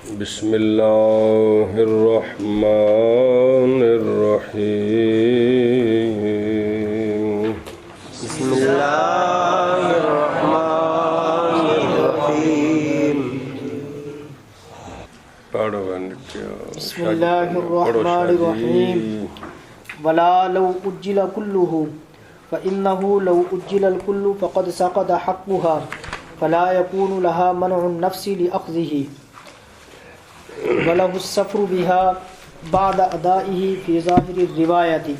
بسم اللہ الرحمن الرحیم بسم اللہ الرحمن الرحیم پڑھو بسم اللہ الرحمن الرحیم ولا لو اجل كله فإنه لو اجل الكل فقد سقط حقها فلا يكون لها منع النفس لأخذه وله السفر بها بعد أدائه في ظاهر الرواية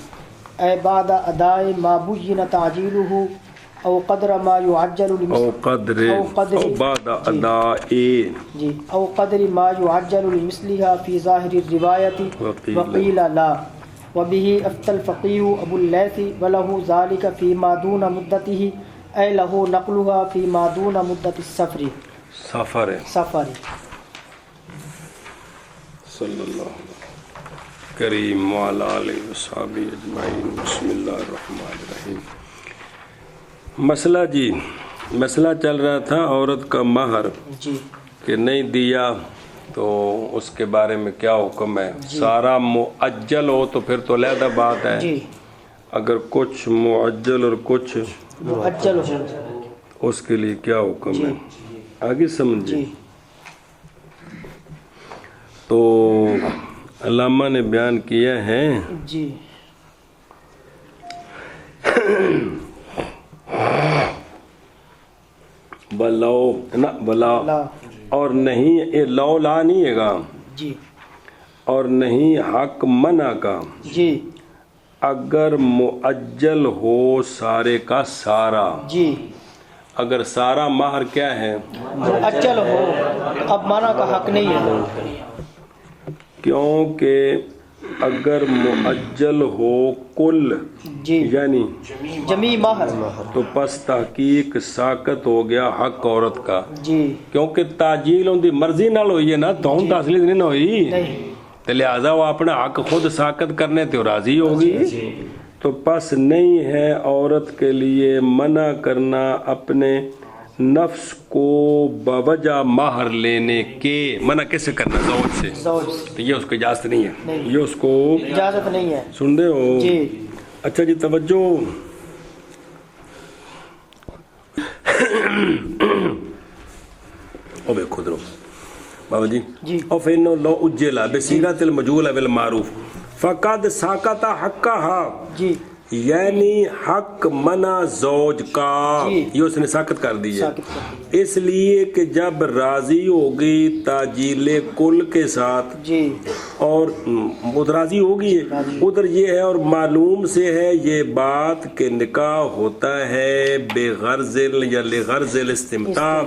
أي بعد أداء ما بين تعجيله أو قدر ما يعجل او بعد ادائی أو قدر ما يعجل لمثلها في ظاهر الرواية وقيل لا وبه أفتى الفقيه أبو الليث وله ذلك فيما دون مدته أي له نقلها فيما دون مدة السفر سفر صلی اللہ کریم وعلی آلہ وصحبہ اجمعین بسم اللہ الرحمن الرحیم مسئلہ مسئلہ چل رہا تھا عورت کا مہر کہ نہیں دیا تو اس کے بارے میں کیا حکم ہے سارا معجل ہو تو پھر تو علیحدہ بات ہے اگر کچھ معجل اور کچھ مؤجل اس کے لیے کیا حکم ہے آگے سمجھیں تو علامہ نے بیان کیا ہے بلا اور نہیں لو لا نہیں ہے گا اور نہیں حق منع کا اگر معجل ہو سارے کا سارا اگر سارا مہر کیا ہے مؤجل ہو اب منع کا حق نہیں ہے کیونکہ اگر معجل ہو کل یعنی جمی مہر تو پس تحقیق ساقط ہو گیا حق عورت کا کیونکہ تاجیل ان دی مرضی نال ہوئی ہے نا تو ہم تحصیل نہیں ہوئی تو لہذا وہ اپنا حق خود ساقط کرنے تو راضی ہوگی تو پس نہیں ہے عورت کے لیے منع کرنا اپنے نفس کو بوجہ مہر لینے کے منع کیسے کرنا زوج سے تو یہ اس کو اجازت نہیں ہے یہ اس کو اجازت نہیں ہے سن رہے ہو اچھا جی توجہ او بے خود رو بابا جی او فینو لو اجلا بصیغۃ المجهول بالمعروف فقد ساقط حقها یعنی حق منع زوج کا یہ اس نے ساقط کر دی ہے اس لیے کہ جب راضی ہوگی تاجیل کل کے ساتھ اور راضی ہوگی ادھر یہ ہے اور معلوم سے ہے یہ بات کہ نکاح ہوتا ہے بے غرض یا لغرض الاستمتاع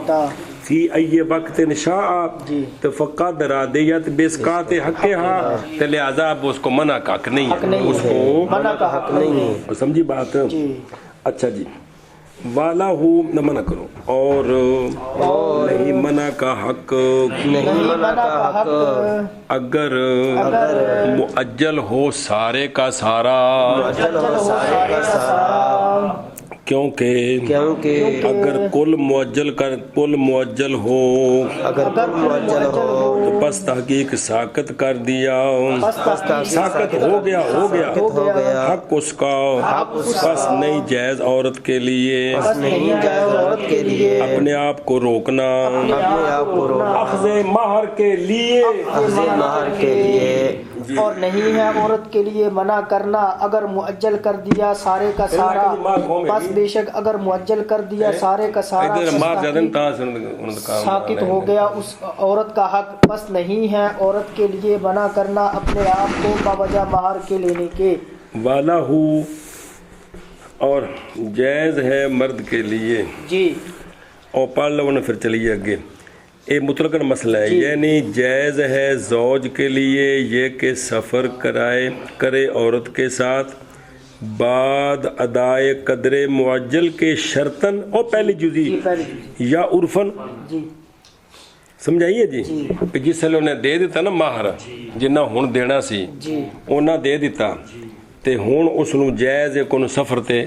فی ای وقت نشاء تو فقط رادیت بسکات حقها تو لہذا اب اس کو منع کا حق نہیں ہے اس کو منع کا حق نہیں ہے سمجھی بات اچھا جی والا ہو نہ منع کرو اور نہیں منع کا حق اگر معجل ہو سارے کا سارا کیونکہ اگر کل معجل ہو تو پس تحقیق ساقط کر دیا ساقط ہو گیا حق اس کا پس نہیں جائز عورت کے لیے اپنے آپ کو روکنا اخذ مہر کے لیے اور نہیں ہے عورت کے لیے منع کرنا اگر معجل کر دیا سارے کا سارا بس بے شک اگر معجل کر دیا سارے کا سارا ساقط ہو گیا اس عورت کا حق بس نہیں ہے عورت کے لیے منع کرنا اپنے آپ کو باوجہ مہر کے لینے کے والا ہو اور جائز ہے مرد کے لیے اور پڑھ لو نے پھر چلیے آگے یہ مطلقاً مسئلہ ہے یعنی جائز ہے زوج کے لیے یہ کہ سفر کرے عورت کے ساتھ بعد ادائے قدر معجل کے شرطن اور پہلی جزی یا عرفن سمجھائیے جی کہ جس سے انہیں دے دیتا نا مہر جنہ ہون دینا سی انہاں دے دیتا تے ہون اس نو جائز ہے کون سفر تے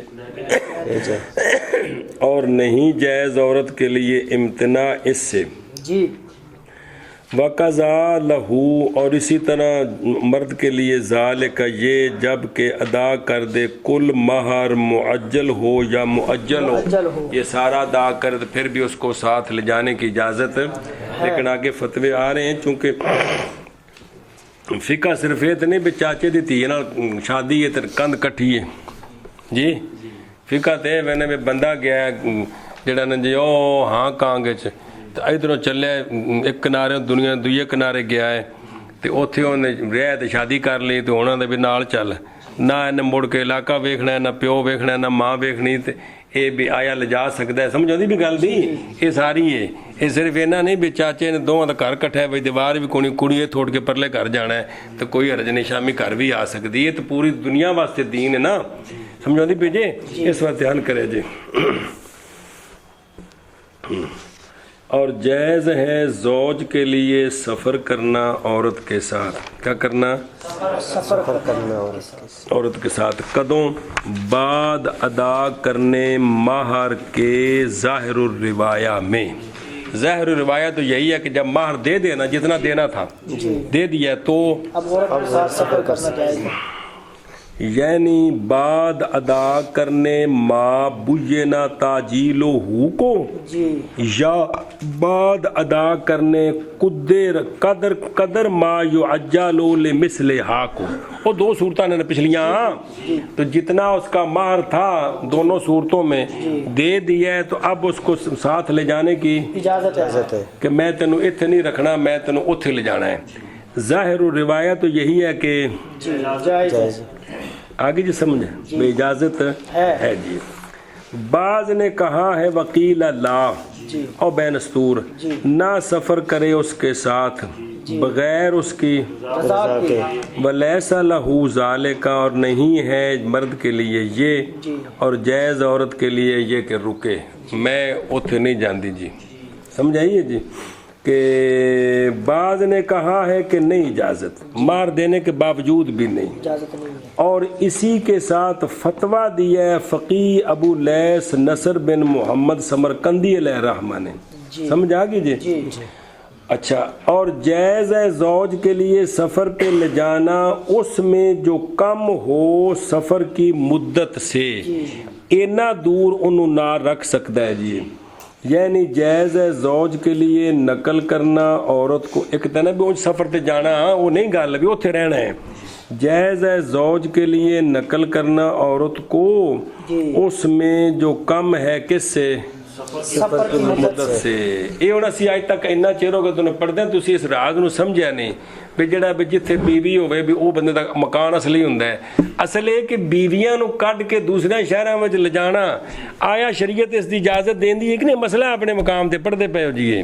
اور نہیں جائز عورت کے لیے امتناع اس سے وقضا لہو اور اسی طرح مرد کے لیے ذالک یہ جب کہ ادا کر دے کل مہر معجل ہو یا معجل ہو یہ سارا ادا کر دے پھر بھی اس کو ساتھ لے جانے کی اجازت ہے. لیکن آگے فتوے آ رہے ہیں چونکہ فقہ صرف یہ تو نہیں بھی چاچے دی تھی نا شادی ہے تو کند کٹھی ہے جی فقہ تے میں نے بندہ گیا جڑا نا جی او ہاں کانگے چ تو ادھروں چلے ایک کنارے دنیا دوئے کنارے گیا ہے تو اوتھے انہیں رہ تے شادی کر لی تو انہوں نے بھی نال چل نہ انہیں مڑ کے علاقہ ویکھنا ہے نہ پیو ویکھنا ہے نہ ماں ویکھنی تے اے بھی آیا لجا سکتا ہے. سمجھو دی بھی گل دی یہ ساری ہے یہ صرف اینا نہیں بھی چاچے نے دونوں دا گھر کٹھا ہے بھائی دیوار بھی کونی کڑیے تھوڑ کے پرلے گھر جانا ہے تو کوئی حرج نہیں شامی گھر بھی آ سکتی ہے تو پوری دنیا واسطے دین ہے نا. سمجھو دی بھی جی اس وقت حل کرے جی. اور جائز ہے زوج کے لیے سفر کرنا عورت کے ساتھ. کیا کرنا؟ سفر کرنا عورت کے ساتھ. کدوں؟ بعد ادا کرنے مہر کے ظاہر الروایہ میں. ظاہر الروایہ تو یہی ہے کہ جب مہر دے دینا جتنا دینا تھا دے دیا تو اب عورت کے ساتھ سفر کرنا جائز ہے. یعنی بعد ادا کرنے ما بینا تاجیلو ہو کو یا بعد ادا کرنے قدر ما یعجلو لمثل ہا کو. وہ دو صورتیں نے پچھلیاں تو جتنا اس کا مہر تھا دونوں صورتوں میں دے دیا ہے تو اب اس کو ساتھ لے جانے کی اجازت ہے کہ میں تینوں اتنے نہیں رکھنا میں تینوں اتنے لے جانا ہے. ظاہر الروایہ تو یہی ہے کہ جائز ہے. آگے جی سمجھیں بے اجازت ہے جی. بعض نے کہا ہے وکیل لا اور بینستور نہ سفر کرے اس کے ساتھ بغیر اس کی ولیسا لہو ذالک اور نہیں ہے مرد کے لیے یہ اور جائز عورت کے لیے یہ کہ رکے میں اتنے نہیں جاندی جی. سمجھائیے جی کہ بعض نے کہا ہے کہ نہیں اجازت مار دینے کے باوجود بھی نہیں اجازت نہیں ہے. اور اسی کے ساتھ فتویٰ دیا ہے فقی ابو لیث نصر بن محمد سمرقندی علیہ الرحمہ نے. سمجھ آ گئی جی. اچھا اور جائز ہے زوج کے لیے سفر پہ لے جانا اس میں جو کم ہو سفر کی مدت سے اینا دور انہوں نہ رکھ سکتا ہے جی. یعنی جائز ہے زوج کے لیے نقل کرنا عورت کو ایک طرح بھی سفر تے جانا وہ نہیں گل بھی اتنے رہنا ہے. جائز ہے زوج کے لیے نقل کرنا عورت کو اس میں جو کم ہے کس سے سفر کی مدت سے. یہ ہوں اسی اج تک اینا چیر ہو گیا تمہیں پڑھتے ہیں تھی اس راز نو سمجھیا نہیں بھی جڑا بھی جتھے بیوی ہوئے بھی وہ بندے دا مکان اصلی ہوندا ہے. اصل یہ کہ بیویاں نو کڈ کے دوسرے شہراں وچ لے جانا آیا شریعت اس دی اجازت دیندی ہے کہ نہیں؟ مسئلہ اپنے مقام تے پڑھتے پے ہو جی.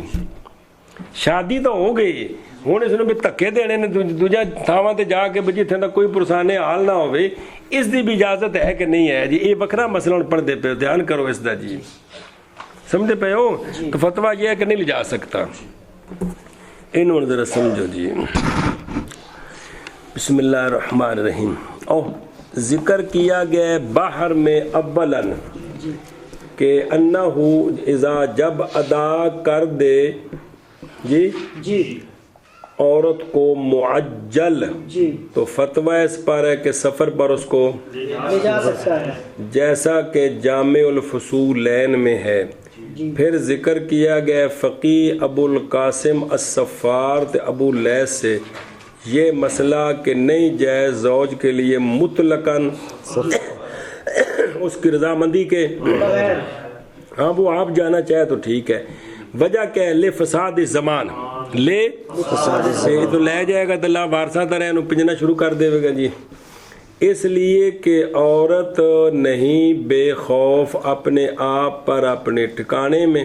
شادی تو ہو گئی ہوں اس بھی دھکے دینے نے دوجا تھاواں تے جا کے جتھے دا کوئی پرسانے حال نہ ہوئے اس دی بھی اجازت ہے کہ نہیں ہے جی. یہ وکھرا مسئلہ ہوں پڑھتے پے ہو دھیان کرو اس دا جی. سمجھے پے ہو تو فتویٰ یہ ہے کہ نہیں لے جا سکتا. انہوں نے ذرا سمجھو جی. بسم اللہ الرحمن الرحیم. ذکر کیا گیا باہر میں اولاً کہ انہو اذا جب ادا کر دے جی عورت کو معجل تو فتویٰ اس پر ہے کہ سفر پر اس کو لے جا سکتا ہے جیسا کہ جامع الفصولین میں ہے. پھر ذکر کیا گیا فقی ابو القاسم الصفار تے ابو لیث سے یہ مسئلہ کہ نہیں جائز زوج کے لیے مطلقاً اس کی رضامندی کے ہاں وہ آپ جانا چاہے تو ٹھیک ہے. وجہ کیا ہے لے فساد زمان لے تو لے جائے گا تو اللہ وارثہ طرح انہوں پنجنا شروع کر دے گا جی. اس لیے کہ عورت نہیں بے خوف اپنے آپ پر اپنے ٹھکانے میں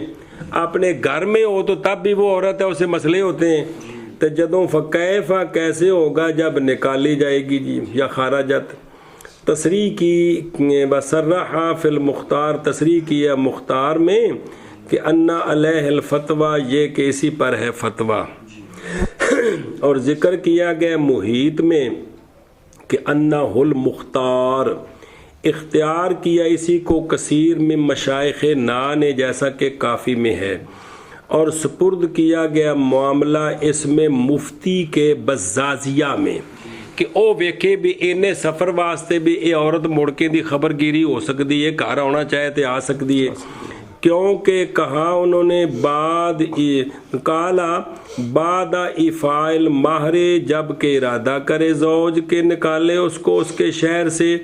اپنے گھر میں ہو تو تب بھی وہ عورت ہے اسے مسئلے ہوتے ہیں. تو جدوں فکیفہ کیسے ہوگا جب نکالی جائے گی جی یا خارجت. تصریح کی بصرحہ فی المختار تصریح کیا مختار میں کہ انا علیہ الفتویٰ یہ کہ اسی پر ہے فتویٰ. اور ذکر کیا گیا محیط میں کہ انہ المختار اختیار کیا اسی کو کثیر میں مشائخ نا نے جیسا کہ کافی میں ہے. اور سپرد کیا گیا معاملہ اس میں مفتی کے بزازیہ میں کہ او ویکھے بھی اینے سفر واسطے بھی اے عورت مڑ کے دی خبرگیری ہو سکتی ہے، گھر آنا چاہے تو آ سکتی ہے، کیونکہ کہا انہوں نے بعد افعال ماہر جب کہ ارادہ کرے زوج کے نکالے اس کو اس کے شہر سے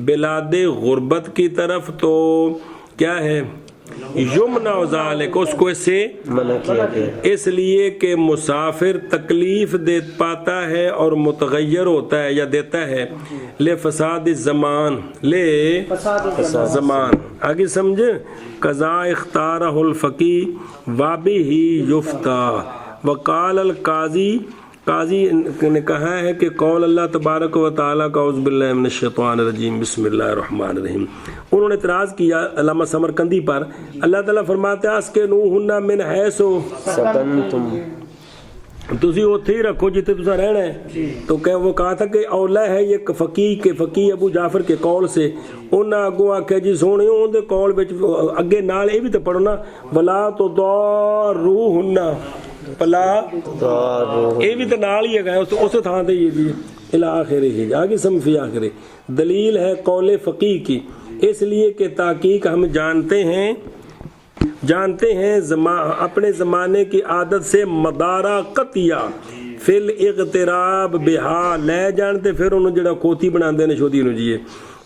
بلاد غربت کی طرف، تو کیا ہے یمنع ذالک، اس کو اس سے منع کیا گیا، اس لیے کہ مسافر تکلیف دے پاتا ہے اور متغیر ہوتا ہے یا دیتا ہے لے فساد زمان، لے زمان، آگے سمجھے، قضا اختارہ الفقی وابی ہی یفتا، وقال القاضی، قاضی نے کہا ہے کہ قول اللہ تبارک و تعالیٰ کا اعوذ باللہ من الشیطان الرجیم بسم اللہ الرحمن الرحیم، انہوں نے اعتراض کیا علامہ سمرقندی پر، اللہ تعالیٰ فرماتے ہیں اسکنوہن من حیث سکنتم، تسی اتھے ہی رکھو جتے تسا رہنا ہے، تو کہ وہ کہا تھا کہ اولا ہے یہ فقی ابو جعفر کے قول سے، انہاں اگوں آکھیا جی سونے ان دے قول وچ اگے نال یہ بھی تو پڑھو نا ولا تضاروہن، پلا یہ بھی تو نال ہی ہے اس تھان تے یہ بھی الی آخرہ ہی آگے سمفی آخرہ، دلیل ہے قول فقی کی، اس لیے کہ تحقیق ہم جانتے ہیں اپنے زمانے کی عادت سے مدارہ قطیہ فی الاغتراب بہا لے جانتے پھر انہوں جڑا کوتی بنا دینے شودی انہوں جیے،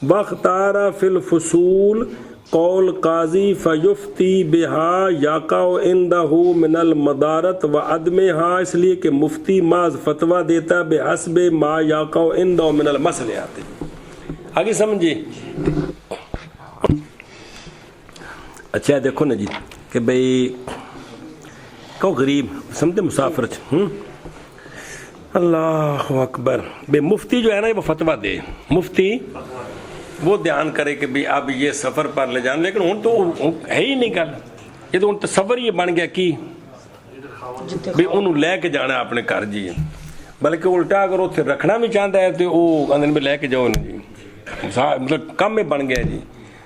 وقتارہ فی الفصول قول قاضی فیفتی بہا یاقع عندہ من المدارت و عدمہا، اس لیے کہ مفتی ماز فتویٰ دیتا بحسب ما یاقع عندہ من المصلحات، آگے سمجھے۔ اچھا دیکھو نا جی کہ بھئی کو غریب سمجھتے مسافر اللہ اکبر، بے مفتی جو ہے نا وہ فتویٰ دے، مفتی وہ دھیان کرے کہ بھی اب یہ سفر پر لے جانا، لیکن ہوں تو ہے ہی نہیں گل، یہ تو تصور ہی بن گیا کہ بھی انہوں لے کے جانا ہے اپنے گھر جی، بلکہ الٹا اگر اتنے رکھنا بھی چاہتا ہے تو وہ اندر میں لے کے جاؤ نا جی، مطلب کم میں بن گیا جی۔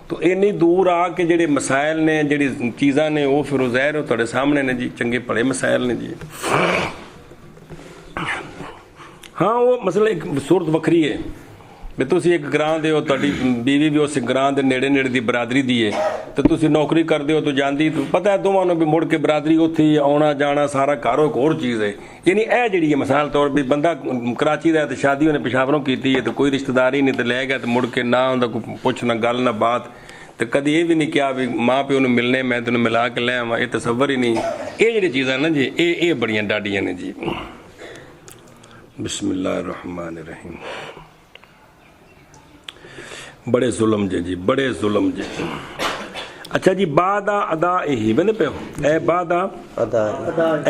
تو اینی دور آ کے جڑے مسائل نے جڑی چیزاں نے وہ پھر ظاہر ہو تھوڑے سامنے نے جی، چنگے پڑے مسائل نے جی۔ ہاں وہ مسئلہ ایک صورت وکری ہے بھی تسی ایک گراں دے ہو، تہاڈی بیوی بھی اس گراں دے نیڑے دی برادری دی ہے، تو تسی نوکری کردے ہو تو جاندی تو پتہ ہے دوواں نوں بھی مڑ کے برادری اوتھے آنا جانا سارا گھر ایک اور چیز ہے، یعنی اے جڑی ہے مثال طور پہ بندہ کراچی دا ہے تو شادی انہیں پشاوروں کیتی ہے تو کوئی رشتہ داری نہیں تو لے گیا تو مڑ کے نہ اوندا کوئی پوچھ نہ گل نہ بات، تو کدی یہ بھی نہیں کیا بھی ماں پیو نوں ملنے میں تینوں ملا کے لے آواں، یہ تصور ہی نہیں، یہ جڑی چیزاں نا جی یہ بڑیاں ڈاڈیاں نے جی۔ بسم اللہ الرحمن الرحیم، بڑے ظلم جی بڑے ظلم جی۔ اچھا جی بعد ادا ہی بندے پہ ہو اے بعد ادا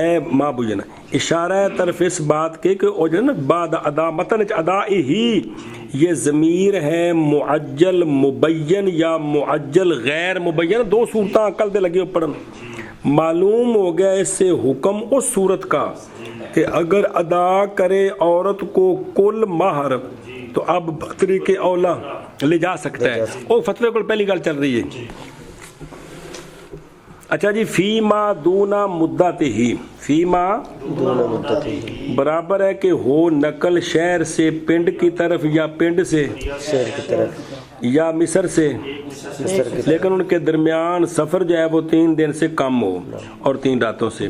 اے ماں بوجھنا اشارہ ہے طرف اس بات کے کہ او جو نا بعد ادا متن ادا ہی یہ ضمیر ہے معجل مبین یا معجل غیر مبین، دو صورتاں عقل دے لگے پڑھن، معلوم ہو گیا اس سے حکم اس صورت کا کہ اگر ادا کرے عورت کو کل مہر تو اب طریقے اولا لے جا سکتا ہے، وہ فتوے کو پہلی گل چل رہی ہے۔ اچھا جی فیما دونا مدت ہی، فیما دونا مدت ہی برابر ہے کہ ہو نقل شہر سے پنڈ کی طرف یا پنڈ سے شہر کی طرف یا مصر سے، لیکن ان کے درمیان سفر جو ہے وہ 3 دن سے کم ہو اور 3 راتوں سے،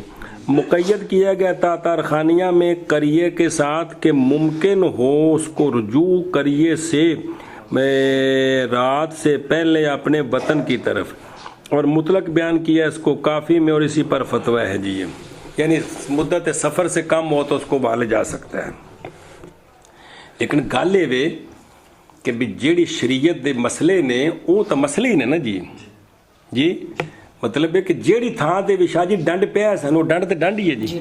مقید کیا گیا تھا تارخانیہ میں قریے کے ساتھ کہ ممکن ہو اس کو رجوع قریے سے رات سے پہلے اپنے وطن کی طرف، اور مطلق بیان کیا اس کو کافی میں، اور اسی پر فتویٰ ہے جی، یعنی مدت سفر سے کم ہو تو اس کو والے جا سکتا ہے، لیکن گل یہ کہ بھی جیڑی شریعت دے مسئلے نے وہ تو مسئلے ہی نے نا جی مطلب ہے کہ جیڑی تھان تے شاہ جی ڈنڈ پیا سن وہ ڈنڈ تے ڈنڈ ہی ہے جی،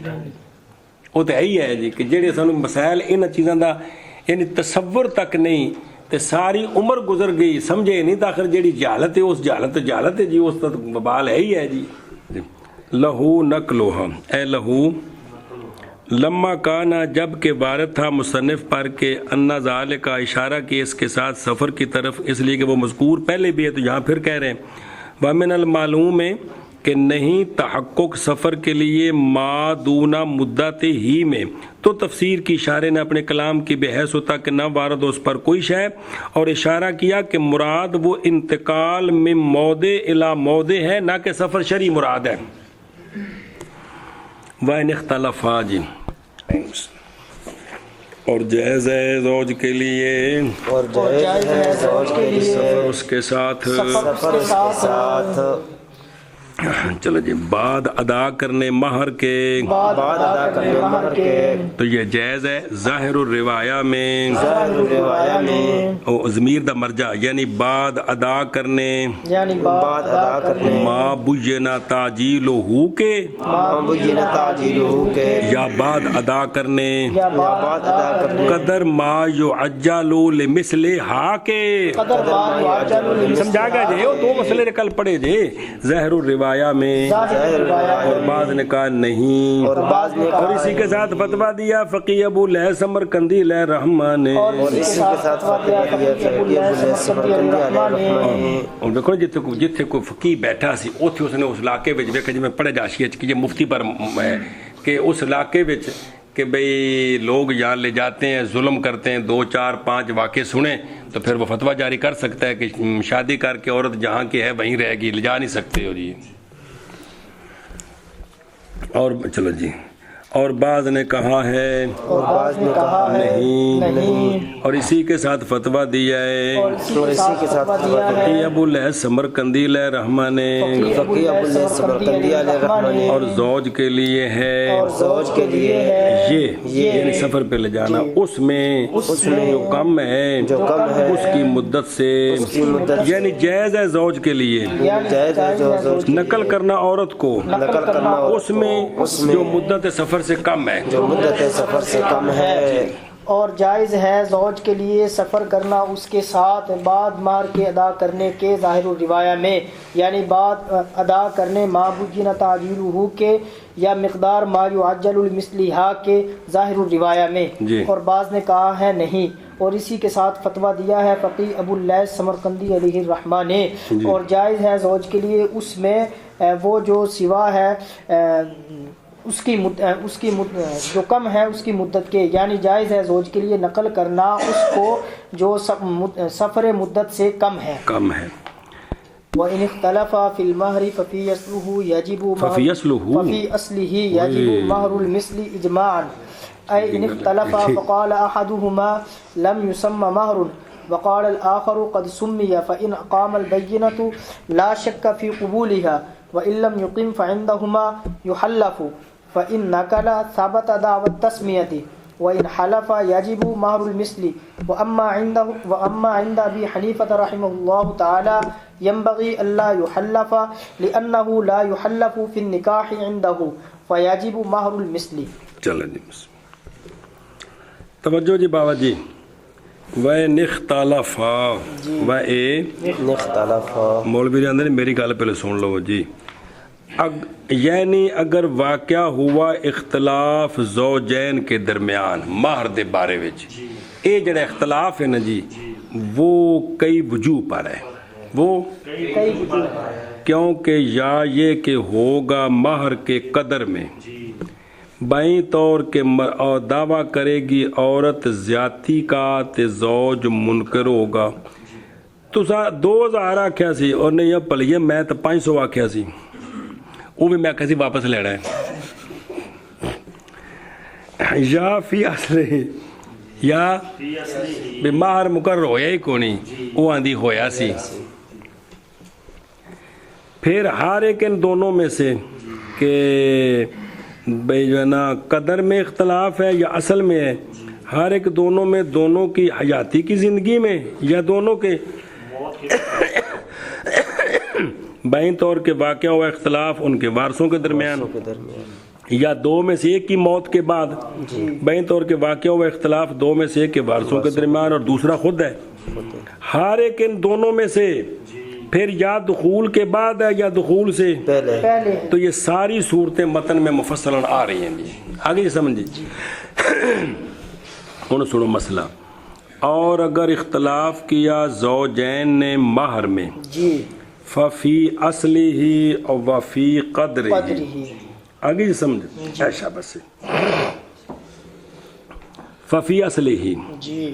وہ تو یہی ہے جی کہ جیڑے سانو مسائل ان چیزاں دا یعنی تصور تک نہیں تے ساری عمر گزر گئی سمجھے نہیں، تو آخر جیڑی جہالت ہے اس جہالت ہے جی، اس تک وبال ہے ہی ہے جی۔ لہو نقلوہا اے لہو لما کانا جب کہ وارد تھا مصنف پر کہ انا ذالک کا اشارہ کیا اس کے ساتھ سفر کی طرف، اس لیے کہ وہ مذکور پہلے بھی ہے تو یہاں پھر کہہ رہے ہیں وَمِنَ الْمَعْلُومِ کہ نہیں تحقق سفر کے لیے ما دونا مدت ہی میں، تو تفسیر کی اشارے نے اپنے کلام کی بحث ہوتا کہ نہ وارد اس پر کوئی شے، اور اشارہ کیا کہ مراد وہ انتقال میں موضع الی موضع ہے، نہ کہ سفر شرعی مراد ہے۔ وَإِنِ اخْتَلَفَا جی، اور جائز ہے زوج کے لیے، اور جائز ہے زوج کے لیے سفر اس کے ساتھ، سفر اس کے ساتھ، چلو جی، بعد ادا کرنے مہر کے، بعد ادا کرنے مہر کے، تو یہ جائز ہے ظاہر الروایہ میں، ظاہر الروایہ میں، او ضمیر دا مرجع یعنی بعد ادا کرنے، یعنی بعد ادا کرنے، ما بینا تعجیلہ کے، ما بین تعجیلہ کے، یا بعد ادا کرنے، یا یا بعد ادا کرنے، قدر ما یعجل لمثلہا کے، قدر ما یعجل سمجھا گیا جی، وہ دو مسئلے کل پڑھے جی، ظاہر الروایہ میں، ظاہر روایہ اور بعض نے کہا نہیں، اور بعض نے اور کہا اسی کے ساتھ فتویٰ دیا فقی ابو لیث سمرقندی علیہ الرحمہ نے، اور اسی کے ساتھ فتویٰ دیا فقی ابو لیث سمرقندی علیہ الرحمہ نے، اور دیکھو جتھے کوئی فقی بیٹھا سی اوتھے اس نے اس علاقے وچ ویکھا جویں پڑھے جاشی کہ یہ مفتی پر ہے کہ اس علاقے وچ کہ بھئی لوگ یہاں لے جاتے ہیں، ظلم کرتے ہیں، 2 4 5 واقعے سنیں تو پھر وہ فتویٰ جاری کر سکتا ہے کہ شادی کر کے عورت جہاں کی ہے وہیں رہے گی، لے جا نہیں سکتے ہو جی۔ اور چلو جی، اور بعض نے کہا ہے اور بعض نے کہا ہے نہیں، اور اسی کے ساتھ فتویٰ دیا ہے اور اسی کے ساتھ دیا ہے فقی ابو لیث سمرقندی علیہ الرحمہ نے، فقی ابو لیث سمرقندی علیہ الرحمہ نے، اور زوج کے لیے ہے، اور زوج کے لیے ہے یہ یعنی سفر پہ لے جانا، اس میں جو کم ہے جو کم ہے اس کی مدت سے، یعنی جائز ہے زوج کے لیے جائز ہے جو زوج نقل کرنا عورت کو نقل کرنا اس میں جو مدت سفر سے کم ہے، جو مدت سفر سے کم ہے، اور جائز ہے زوج کے لیے سفر کرنا اس کے ساتھ بعد مہر کے ادا کرنے کے ظاہر الروایہ میں، یعنی بعد ادا کرنے ما بین تعجیلہ کے یا مقدار ما یعجل لمثلہا کے ظاہر الروایہ میں، جی۔ اور بعض نے کہا ہے نہیں، اور اسی کے ساتھ فتویٰ دیا ہے فقی ابو لیث سمرقندی علیہ الرحمہ نے، اور جائز ہے زوج کے لیے اس میں وہ جو سوا ہے اس کی جو کم ہے اس کی مدت کے، یعنی جائز ہے زوج کے لیے نقل کرنا اس کو جو سفر مدت سے کم ہے۔ وَإِنِ اخْتَلَفَا فِي الْمَهْرِ فَفِي أَصْلِهِ يَجِبُ مَهْرُ الْمِثْلِ إِجْمَاعًا، أي إن اختلفا فقال أحدهما لم يسمى مهر وقال الآخر قد سمي، فإن أقام البينة لا شك في قبولها، وإن لم يقم فعندهما يحلف، فإن نقل ثبت دعوى التسمية، وإن حلف يجب مهر المثل، وأما عند أبي حنيفة رحمه الله تعالى ينبغي ألا يحلف لأنه لا يحلف في النكاح عنده فيجب مهر المثل۔ چلو جی توجہ جی بابا جی، وَإِنِ اخْتَلَفَا مولوی اندر میری گل پہلے سن لو جی، یعنی اگر واقعہ ہوا اختلاف زوجین کے درمیان مہر دے بارے وچ، اے جڑا اختلاف ہے نا جی وہ کئی وجوہ پر ہے، وہ کیونکہ یا یہ کہ ہوگا مہر کے قدر میں بائیں طور کے دعویٰ کرے گی عورت زیادتی کا تے زوج منکر ہوگا، تو 2000 آکھیا سی اور نہیں اب پلیے میں تو 500 آکھیا سی، وہ بھی میں کسی واپس لینا ہے، یا فی اصلی یا مہر مقرر ہویا ہی کو نہیں، وہ آندھی ہویا سی، پھر ہر ایک ان دونوں میں سے کہ بھئی جو ہے نا قدر میں اختلاف ہے یا اصل میں ہے، ہر ایک دونوں میں دونوں کی حیاتی کی زندگی میں یا دونوں کے بائیں طور کے واقعہ ہوا اختلاف ان کے وارثوں کے درمیان، یا دو میں سے ایک کی موت کے بعد بائیں طور کے واقعہ ہوا اختلاف دو میں سے ایک کے وارثوں کے درمیان اور دوسرا خود ہے، ہر ایک ان دونوں میں سے پھر یا دخول کے بعد ہے یا دخول سے پہلے، تو یہ ساری صورتیں متن میں مفصلاً آ رہی ہیں جی، آگے سمجھیں جی۔ سنو مسئلہ، اور اگر اختلاف کیا زوجین نے مہر میں جی ففی اصلی ہی اور وفی قدر ہی. قدرہ. آگے جی سمجھ ایشا بس ففی اصلی ہی جی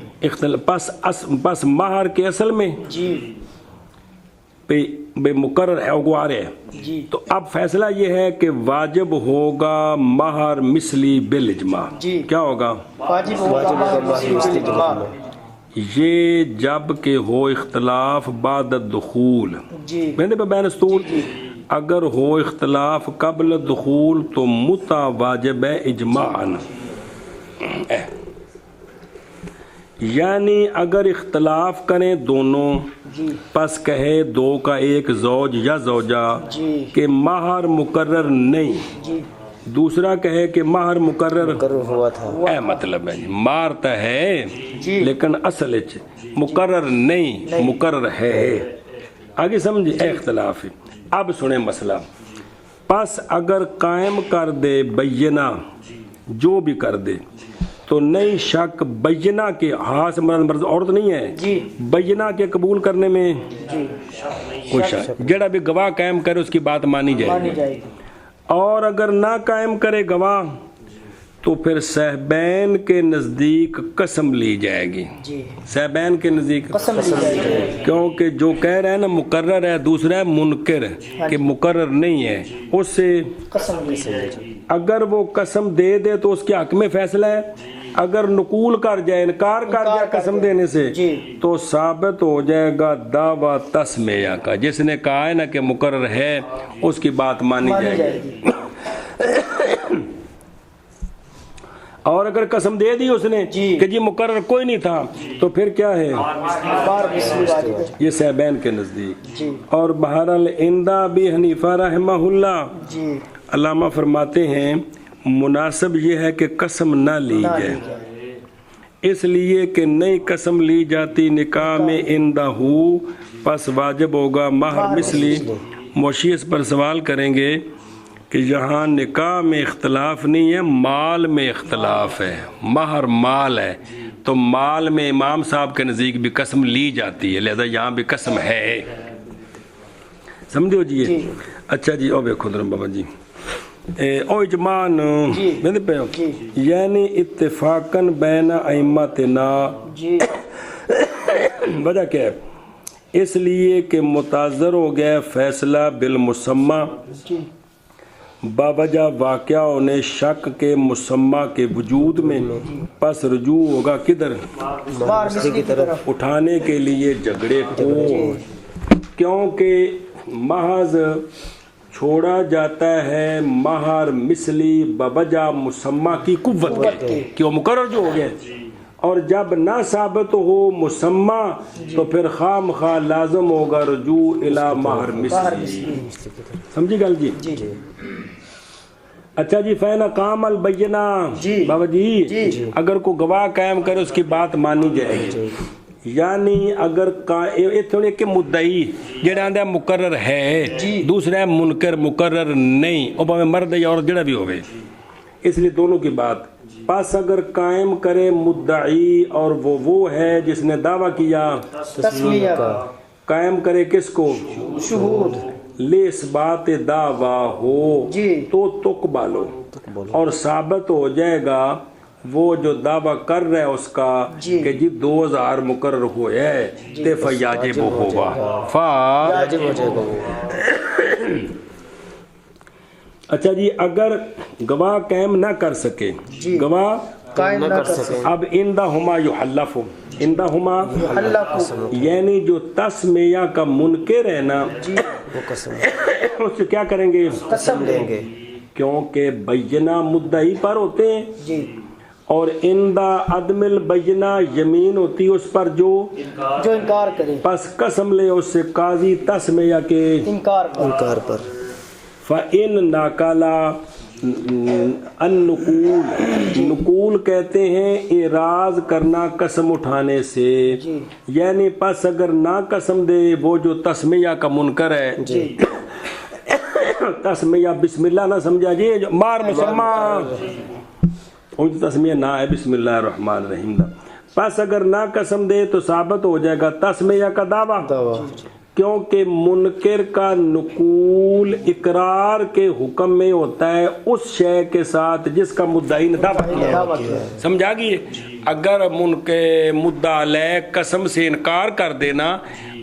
پس مہر کے اصل میں جی بے مقرر ہے اگوار ہے. جی تو اب فیصلہ یہ ہے کہ واجب ہوگا مہر مثلی بالاجماع. جی. کیا ہوگا؟ واجب ہوگا مہر مثلی بالاجماع. یہ جب کہ ہو اختلاف بعد الدخول. جی میں نے بیان استول اگر ہو اختلاف قبل دخول تو متع واجب ہے اجماعاً. یعنی اگر اختلاف کریں دونوں جی پس کہے دو کا ایک زوج یا زوجہ جی کہ مہر مقرر نہیں، جی دوسرا کہے کہ مہر مقرر ہوا تھا. اے مطلب ہے مارتا ہے جی. لیکن اصل مقرر نہیں مقرر ہے. آگے سمجھے اے اختلاف ہے. اب سنیں مسئلہ. پس اگر قائم کر دے بینہ جو بھی کر دے تو نہیں شک بینہ کے ہاں سے مرض عورت نہیں ہے جی بینہ کے قبول کرنے میں جی کوئی شک. جڑا بھی گواہ قائم کرے اس کی بات مانی جائے مانی گی. جائے گی. اور اگر نہ قائم کرے گواہ تو پھر صاحبین کے نزدیک قسم لی جائے گی. جی صاحبین کے نزدیک قسم لی جائے گی. کیونکہ جو کہہ رہے ہیں نا مقرر ہے، دوسرا ہے منکر کہ مقرر نہیں ہے، اس سے قسم لی جائے گی. اگر وہ قسم دے دے تو اس کے حق میں فیصلہ ہے. اگر نقول کر جائے انکار کر جائے قسم دینے سے جی تو ثابت ہو جائے گا دعویٰ تسمیہ کا. جس نے کہا ہے نا کہ مقرر ہے اس کی بات مانی جائے گی. اور اگر قسم دے دی اس نے کہ جی مقرر کوئی نہیں تھا تو پھر کیا ہے مہر مثلی واجب ہے. یہ صاحبین کے نزدیک. جی اور بہرحال عندہ ابی حنیفہ رحمہ اللہ جی علامہ فرماتے ہیں مناسب یہ ہے کہ قسم نہ لی جائے، اس لیے کہ نئی قسم لی جاتی نکاح میں عندہ ہو پس واجب ہوگا مہر مثلی. موشی اس پر سوال کریں گے کہ یہاں نکاح میں اختلاف نہیں ہے، مال میں اختلاف ہے. مہر مال ہے تو مال میں امام صاحب کے نزدیک بھی قسم لی جاتی ہے، لہذا یہاں بھی قسم ہے. سمجھو جی. اچھا جی او بیکھو درم بابا جی او اجمان میں پہ یعنی اتفاقاً بین ائمتنا. جی وجہ کیا ہے؟ اس لیے کہ متاثر ہو گیا فیصلہ بالمسمى جی باوجہ واقعہ ہونے شک کے مسمى کے وجود میں. پس رجوع ہوگا کدھر؟ مہر مثلی کی طرف. اٹھانے کے لیے جھگڑے کو، کیونکہ محض چھوڑا جاتا ہے مہر مثلی بوجہ مسمى کی قوت کے کہ وہ مقرر جو ہو گیا. اور جب نہ ثابت ہو مسمى تو پھر خواہ مخواہ لازم ہوگا رجوع الی مہر مثلی. سمجھی گل جی؟ اچھا جی فین قام البینہ. بابا جی اگر کوئی گواہ قائم کرے اس کی بات مانی جائے گی. یعنی اگر کہ مدعی جڑا آندا مقرر ہے دوسرا ہے منکر مقرر نہیں، او بھاویں مرد یا عورت جڑا بھی ہوے، اس لیے دونوں کی بات. پس اگر قائم کرے مدعی اور وہ ہے جس نے دعویٰ کیا تسمیہ کا، قائم کرے کس کو؟ شہود. لے اس بات دعویٰ ہو تو تقبلو، اور ثابت ہو جائے گا وہ جو دعویٰ کر رہا ہے اس کا کہ جی 2000 مقرر ہوئے ہے تے فیاجب ہوگا واجب ہو جائے گا. اچھا جی اگر گواہ قائم نہ کر سکے، گواہ قائم نہ کر سکے، اب اندہما یحلف، اندہما یعنی جو تسمیہ کا منکر ہے نا وہ قسم اس سے کیا کریں گے؟ قسم لیں گے. کیونکہ بینہ مدعی پر ہوتے ہیں جی اور اندہ عدم البینہ یمین ہوتی ہے اس پر جو انکار کرے. پس قسم لے اس سے قاضی تسمیہ کے انکار پر. فَإِن نَقَلَ النقول، نقول کہتے ہیں اعراض کرنا قسم اٹھانے سے. یعنی پس اگر نہ قسم دے وہ جو تسمیہ کا منکر ہے، تسمیہ بسم اللہ نہ سمجھا جی مار مسمى ان کی تسمیہ نہ ہے بسم اللہ الرحمن الرحیم. پس اگر نہ قسم دے تو ثابت ہو جائے گا تسمیہ کا دعویٰ. کیونکہ منکر کا نقول اقرار کے حکم میں ہوتا ہے اس شے کے ساتھ جس کا مدعی نے دعویٰ کیا ہے. سمجھا گئی؟ اگر مدعا علیہ قسم سے انکار کر دینا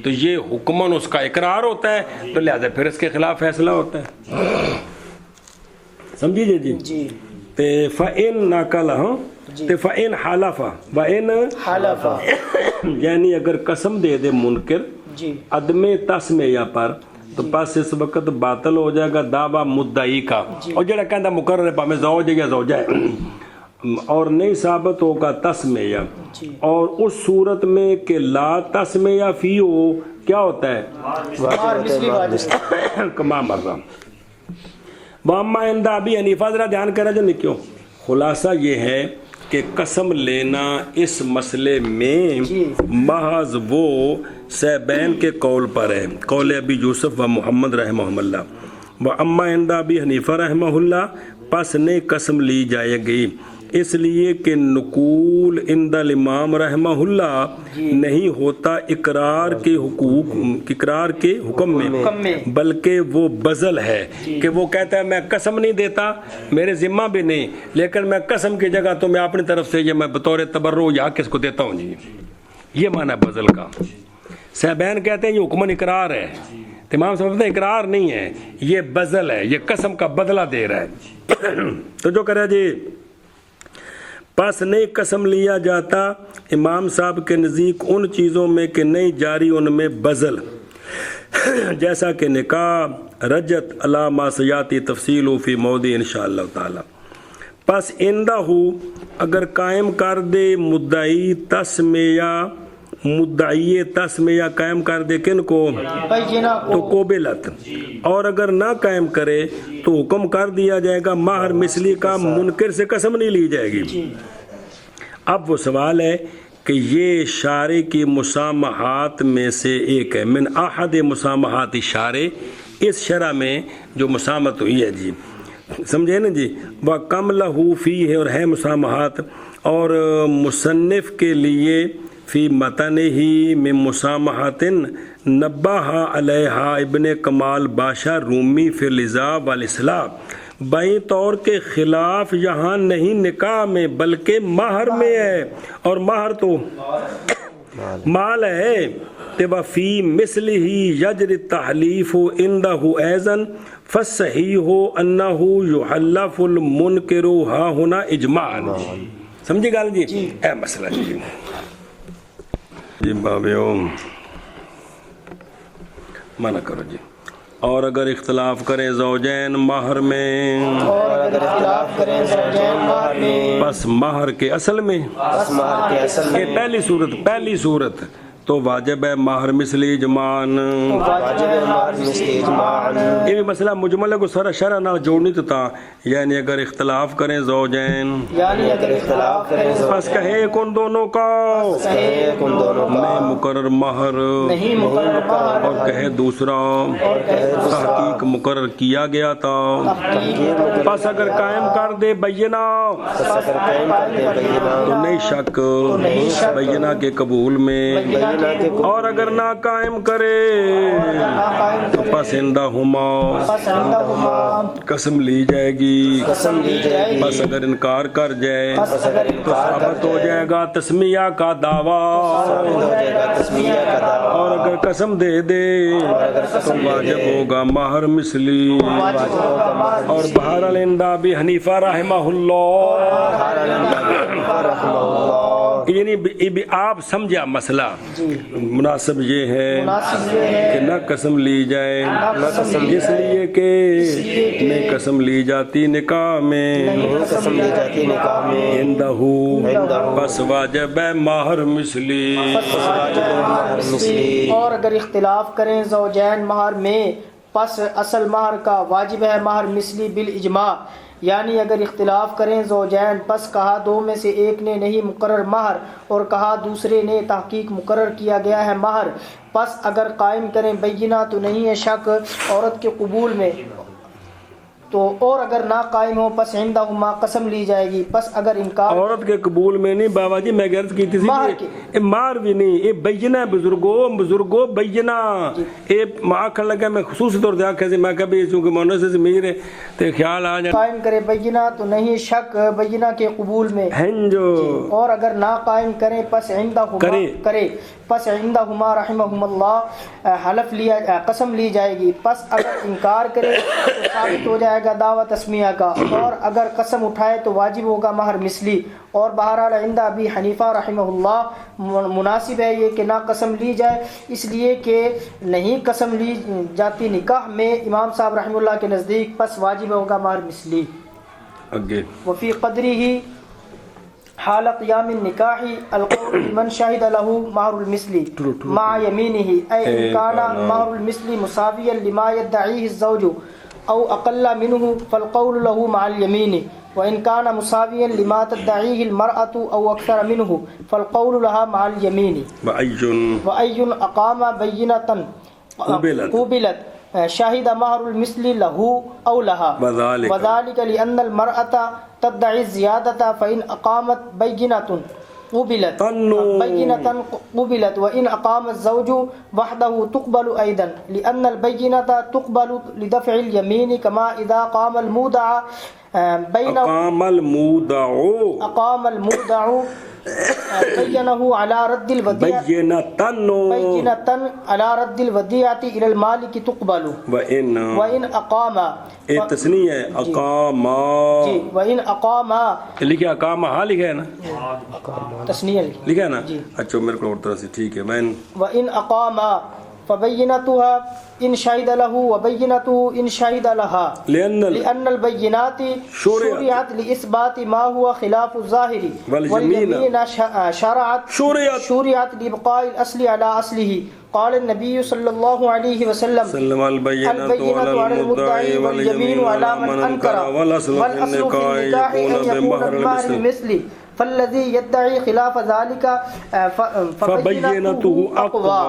تو یہ حکماً اس کا اقرار ہوتا ہے، تو لہذا پھر اس کے خلاف فیصلہ ہوتا ہے. سمجھیے جی. تے فَإِن نَقَلَ تے فَإِن حَلَفَ وَإِن حلف یعنی اگر قسم دے دے منکر عدم تسمیہ پر تو پس اس وقت باطل ہو جائے گا دعویٰ مدعی کا، اور جڑا کہندا مقرر ہے پاویں زوج ہے یا زوجہ ہے، اور نہیں ثابت ہوگا تسمیہ. اور اس صورت میں کہ لا تسمیہ فی ہو کیا ہوتا ہے کما مرہ. واما عند ابی حنیفہ، ذرا دھیان کریں جو نکیوں، خلاصہ یہ ہے کہ قسم لینا اس مسئلے میں محض وہ سیبین کے قول پر ہے، قول ابی یوسف و محمد رحمہ اللہ. و اما عند ابی حنیفہ رحمہ اللہ، پس نہیں قسم لی جائے گی، اس لیے کہ نقول عند الامام رحمہ اللہ نہیں ہوتا اقرار کے حکم میں، بلکہ وہ بذل ہے کہ وہ کہتا ہے میں قسم نہیں دیتا، میرے ذمہ بھی نہیں، لیکن میں قسم کی جگہ تو میں اپنی طرف سے یہ میں بطور تبرع یا کس کو دیتا ہوں. جی یہ معنی ہے بذل کا. صاحبین کہتے ہیں یہ حکمن اقرار ہے، امام صاحب کہتے ہیں اقرار نہیں ہے، یہ بذل ہے، یہ قسم کا بدلہ دے رہا ہے. تو جو کرے جی پس نہیں قسم لیا جاتا امام صاحب کے نزدیک ان چیزوں میں کہ نہیں جاری ان میں بذل، جیسا کہ نکاح، رجت، علی ما سیاتی تفصیل فی موضع انشاءاللہ تعالی. پس اندہ اگر قائم کر دے مدعی تسمیہ قائم کر دے کن کو تو قبلت، اور اگر نہ قائم کرے تو حکم کر دیا جائے گا مہر مثلی کا، منکر سے قسم نہیں لی جائے گی. اب وہ سوال ہے کہ یہ شارع کی مسامحات میں سے ایک ہے، من احد مسامحات شارع، اس شرع میں جو مسامحت ہوئی ہے جی، سمجھے نا جی. وہ کم لہو فی ہے، اور ہے مسامحات، اور مصنف کے لیے فی متن ہی میں مسامحات نبہا علیہا ابن کمال بادشاہ رومی فی الازاء والاصلاح، بائیں طور کے خلاف یہاں نہیں نکاح میں بلکہ مہر میں ہے، اور مہر تو مال ہے. وفی مثلہ یجری التحلیف عندہ ایضا فالصحیح انہ یحلف المنکر ہا ہنا اجماعا. سمجھے گال جی؟ اے مسئلہ جی بابیوں منع کرو جی. اور اگر اختلاف کریں زوجین مہر میں، پس مہر کے اصل میں، یہ پہلی صورت تو واجب ہے مہر مثلی اجماعاً. یہ بھی مسئلہ مجمل ہے کو سارا شرع نہ جوڑنی تو تھا، یعنی اگر اختلاف کریں زوجین، پس کہے کن دونوں کا نہیں مقرر مہر، اور کہے دوسرا تحقیق مقرر کیا گیا تھا. پس اگر قائم کر دے بینہ تو نہیں شک بینہ کے قبول میں، اور اگر نہ قائم کرے تو پسندہما قسم لی جائے گی. بس اگر انکار کر جائے تو ثابت ہو جائے گا تسمیہ کا دعویٰ، اور اگر قسم دے دے تو واجب ہوگا مہر مثلی. اور بہرحال عند ابی حنیفہ رحمہ اللہ، یعنی آپ سمجھا مسئلہ مناسب یہ ہے کہ نہ قسم لی جائے، اس لیے کہ نہیں قسم لی جاتی نکاح میں، بس واجب ہے مہر مثلی. اور اگر اختلاف کریں زوجین مہر میں، پس اصل مہر کا واجب ہے مہر مثلی بالاجماع. یعنی اگر اختلاف کریں زوجین، پس کہا دو میں سے ایک نے نہیں مقرر مہر اور کہا دوسرے نے تحقیق مقرر کیا گیا ہے مہر، پس اگر قائم کریں بینہ تو نہیں ہے شک عورت کے قبول میں، تو اور اگر نہ قائم ہو پس عندہما قسم لی جائے گی. پس اگر انکار عورت کے قبول میں نہیں بابا جی میں غرض کی تھی یہ مار بھی نہیں یہ بینہ بزرگو بینہ یہ آکھن لگا میں خصوصی طور سے آکھا سے میں کبھی چونکہ مونس سے میر ہے تو خیال آ جائے قائم کرے بینہ تو نہیں شک بینہ کے قبول میں ہنجو. اور اگر نہ قائم کرے پس عندہما کرے پس عندہما رحمہم اللہ حلف لیا قسم لی جائے گی. پس اگر انکار کرے تو ثابت ہو جائے گا دعویٰ تسمیہ کا اور اگر قسم اٹھائے تو واجب ہوگا مہر مثلی. اور بہرحال عند ابی حنیفہ رحمہ اللہ مناسب ہے یہ کہ نہ قسم لی جائے اس لیے کہ نہیں قسم لی جاتی نکاح میں امام صاحب رحمہ اللہ کے نزدیک پس واجب ہوگا مہر مثلی. وفی قدری ہی حال قیام النکاح القول لمن شهد له مہر المثل مع يمينه اي ان كان مہر المثل مساويا لما يدعيه الزوج او اقل منه فالقول له مع اليمين وان كان مساويا لما تدعيه المرأة او اكثر منه فالقول لها مع اليمين. وأي اقام بينة قبلت شاهد مہر المثل له او لها وذلك لأن المرأة تدعي الزيادة فإن أقامت بينة قبلت وإن أقام الزوج وحده تقبل أيضا لأن البينة تقبل لدفع اليمين كما إذا قام المودع أقام المودع بينه على رد الوديعة على رد الوديعة إلى المالك تقبل وإن أقام تسنیہ ہے اقام وإن أقام لکھا اقام ہاں لکھا ہے نا تسنیہ لکھا ہے نا اچھا میرے کو اور طرح سے ٹھیک ہے وإن أقام فبينتها إن شهد له وبينته إن شهد لها لأن البينات شرعت لإثبات ما هو خلاف الظاهر واليمين شرعت لإبقاء الأصل على أصله. قال النبي صلى الله عليه وسلم البينة على المدعي واليمين على من أنكر والأصل في النكاح أن يكون بمهر المثل فالذي يدعي خلاف ذلك فبينته أقوى.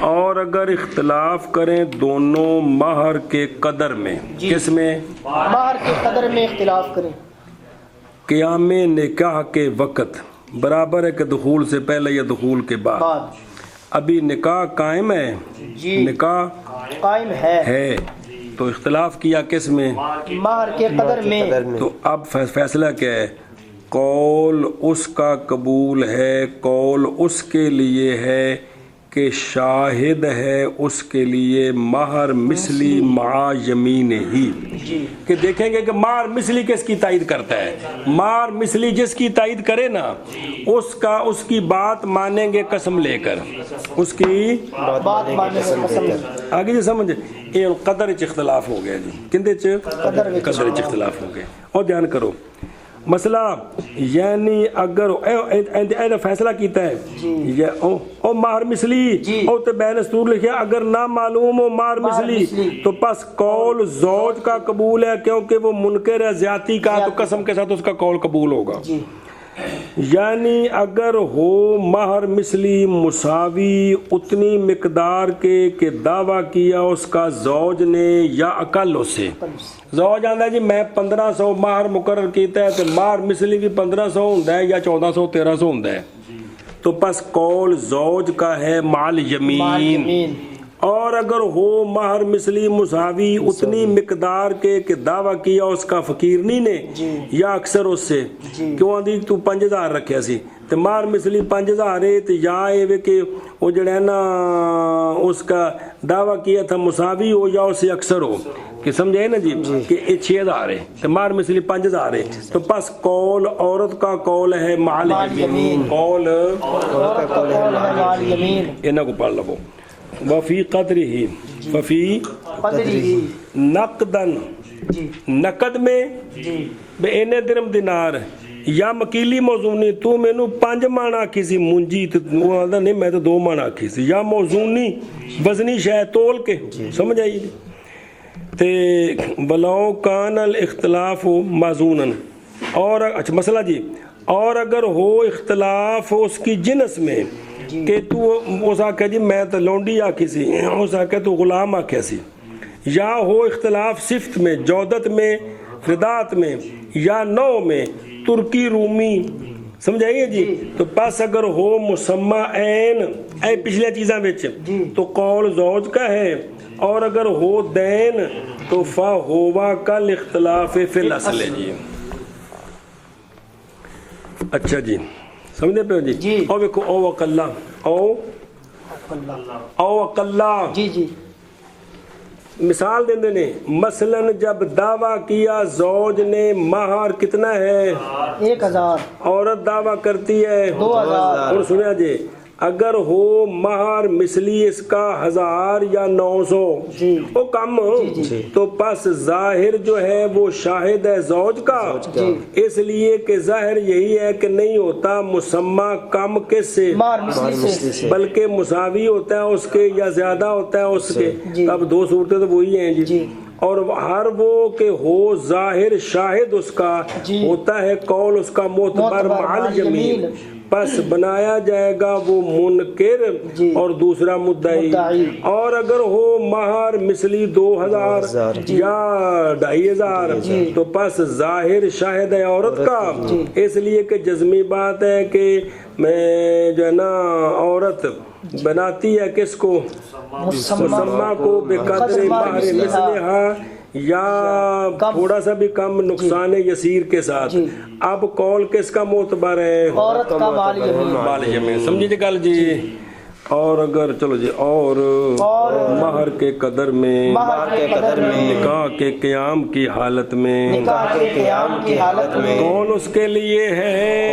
اور اگر اختلاف کریں دونوں مہر کے قدر میں کس میں مہر کے قدر میں اختلاف کریں قیام نکاح کے وقت برابر ہے کہ دخول سے پہلے یا دخول کے بعد ابھی نکاح قائم ہے نکاح قائم ہے تو اختلاف کیا کس میں مہر کے قدر میں تو اب فیصلہ کیا ہے قول اس کا قبول ہے قول اس کے لیے ہے کہ شاہد ہے اس کے لیے مہر مثلی مع یمین ہی کہ دیکھیں گے کہ مہر مثلی کس کی تائید کرتا ہے مہر مثلی جس کی تائید کرے نا اس کی بات مانیں گے قسم لے کر اس کی بات مانیں گے قسم لے کر آگے جی سمجھے یہ قدر چ اختلاف ہو گیا جی کندے چ قدر چ اختلاف ہو گیا. اور دھیان کرو مسئلہ یعنی اگر ایسا فیصلہ کیتا ہے او مہر مثلی او تے بین استور لکھیا اگر نہ معلوم ہو مہر مثلی تو پس قول زوج کا قبول ہے کیونکہ وہ منکر ہے زیادتی کا تو قسم کے ساتھ اس کا قول قبول ہوگا. یعنی اگر ہو مہر مثلی مساوی اتنی مقدار کے کہ دعویٰ کیا اس کا زوج نے یا اقل اس سے زوج آندہ جی میں 1500 مہر مقرر کیتا ہے تو مہر مثلی بھی 1500 ہوندہ ہے یا 1400 1300 ہوندہ ہے تو پس قول زوج کا ہے مال یمین. اور اگر ہو مہر مثلی مساوی اتنی مقدار کے کہ دعویٰ کیا اس کا فقیرنی نے یا اکثر اس سے کیوں آندھی تو 5000 رکھیا سی تو مہر مثلی 5000 ہے تو یا اے کہ وہ جڑا ہے نا اس کا دعویٰ کیا تھا مساوی ہو یا اس سے اکثر ہو کہ سمجھے نا جی کہ 6000 ہے تو مہر مثلی 5000 ہے تو پس قول عورت کا قول ہے مال یمین قول انہاں کو پڑھ لو وفی قدرہ وفی نقدن نقد میں بے اینے درم دینار یا مکیلی موزونی تو میں نو 5 مان آکھی سی منجی وہ آدھا نہیں میں تو 2 مان آکھی سی یا موزونی وزنی شہ تول کے سمجھ آئی تے بلاؤ کان الاختلاف معزونن اور اچھا مسئلہ جی اور اگر ہو اختلاف اس کی جنس میں کہ تو اس آکھا جی میں تو لونڈی آکھی سی اس آکھا تو غلام آکھا سی یا ہو اختلاف صفت میں، جودت میں، ردات میں یا نو میں، ترکی رومی، سمجھائیے جی. تو پس اگر ہو مسمى عین اے پچھلے چیزاں وچ تو قول زوج کا ہے، اور اگر ہو دین تو فا ہوا کل اختلاف فی الاصل ہے جی. اچھا جی سمجھے پہ جی. او دیکھو او وقلا او وقلا جی مثال دیں نے، مثلا جب دعویٰ کیا زوج نے مہر کتنا ہے 1000، عورت دعویٰ کرتی ہے 2000. اور سنیا جی اگر ہو مہر مثلی اس کا 1000 یا 900 وہ کم تو پس ظاہر جو ہے وہ شاہد ہے زوج کا، اس لیے کہ ظاہر یہی ہے کہ نہیں ہوتا مسمى کم کس سے بلکہ مساوی ہوتا ہے اس کے یا زیادہ ہوتا ہے اس کے. اب دو صورتیں تو وہی ہیں جی. اور ہر وہ کہ ہو ظاہر شاہد اس کا ہوتا ہے قول اس کا معتبر مع الیمین، پس بنایا جائے گا وہ منکر اور دوسرا مدعی. اور اگر ہو مہر مثلی 2000 یا 2500 تو پس ظاہر شاہد ہے عورت کا، اس لیے کہ جزمی بات ہے کہ میں جو ہے نا عورت بناتی ہے کس کو مسمى کو بقدر مہر مثلہا یا تھوڑا سا بھی کم نقصان یسیر کے ساتھ. اب قول کس کا معتبر ہے عورت کا مال یمین. سمجھے جی گل جی. اور اگر چلو جی اور مہر کے قدر میں نکاح کے قیام کی حالت میں کون اس کے لیے ہے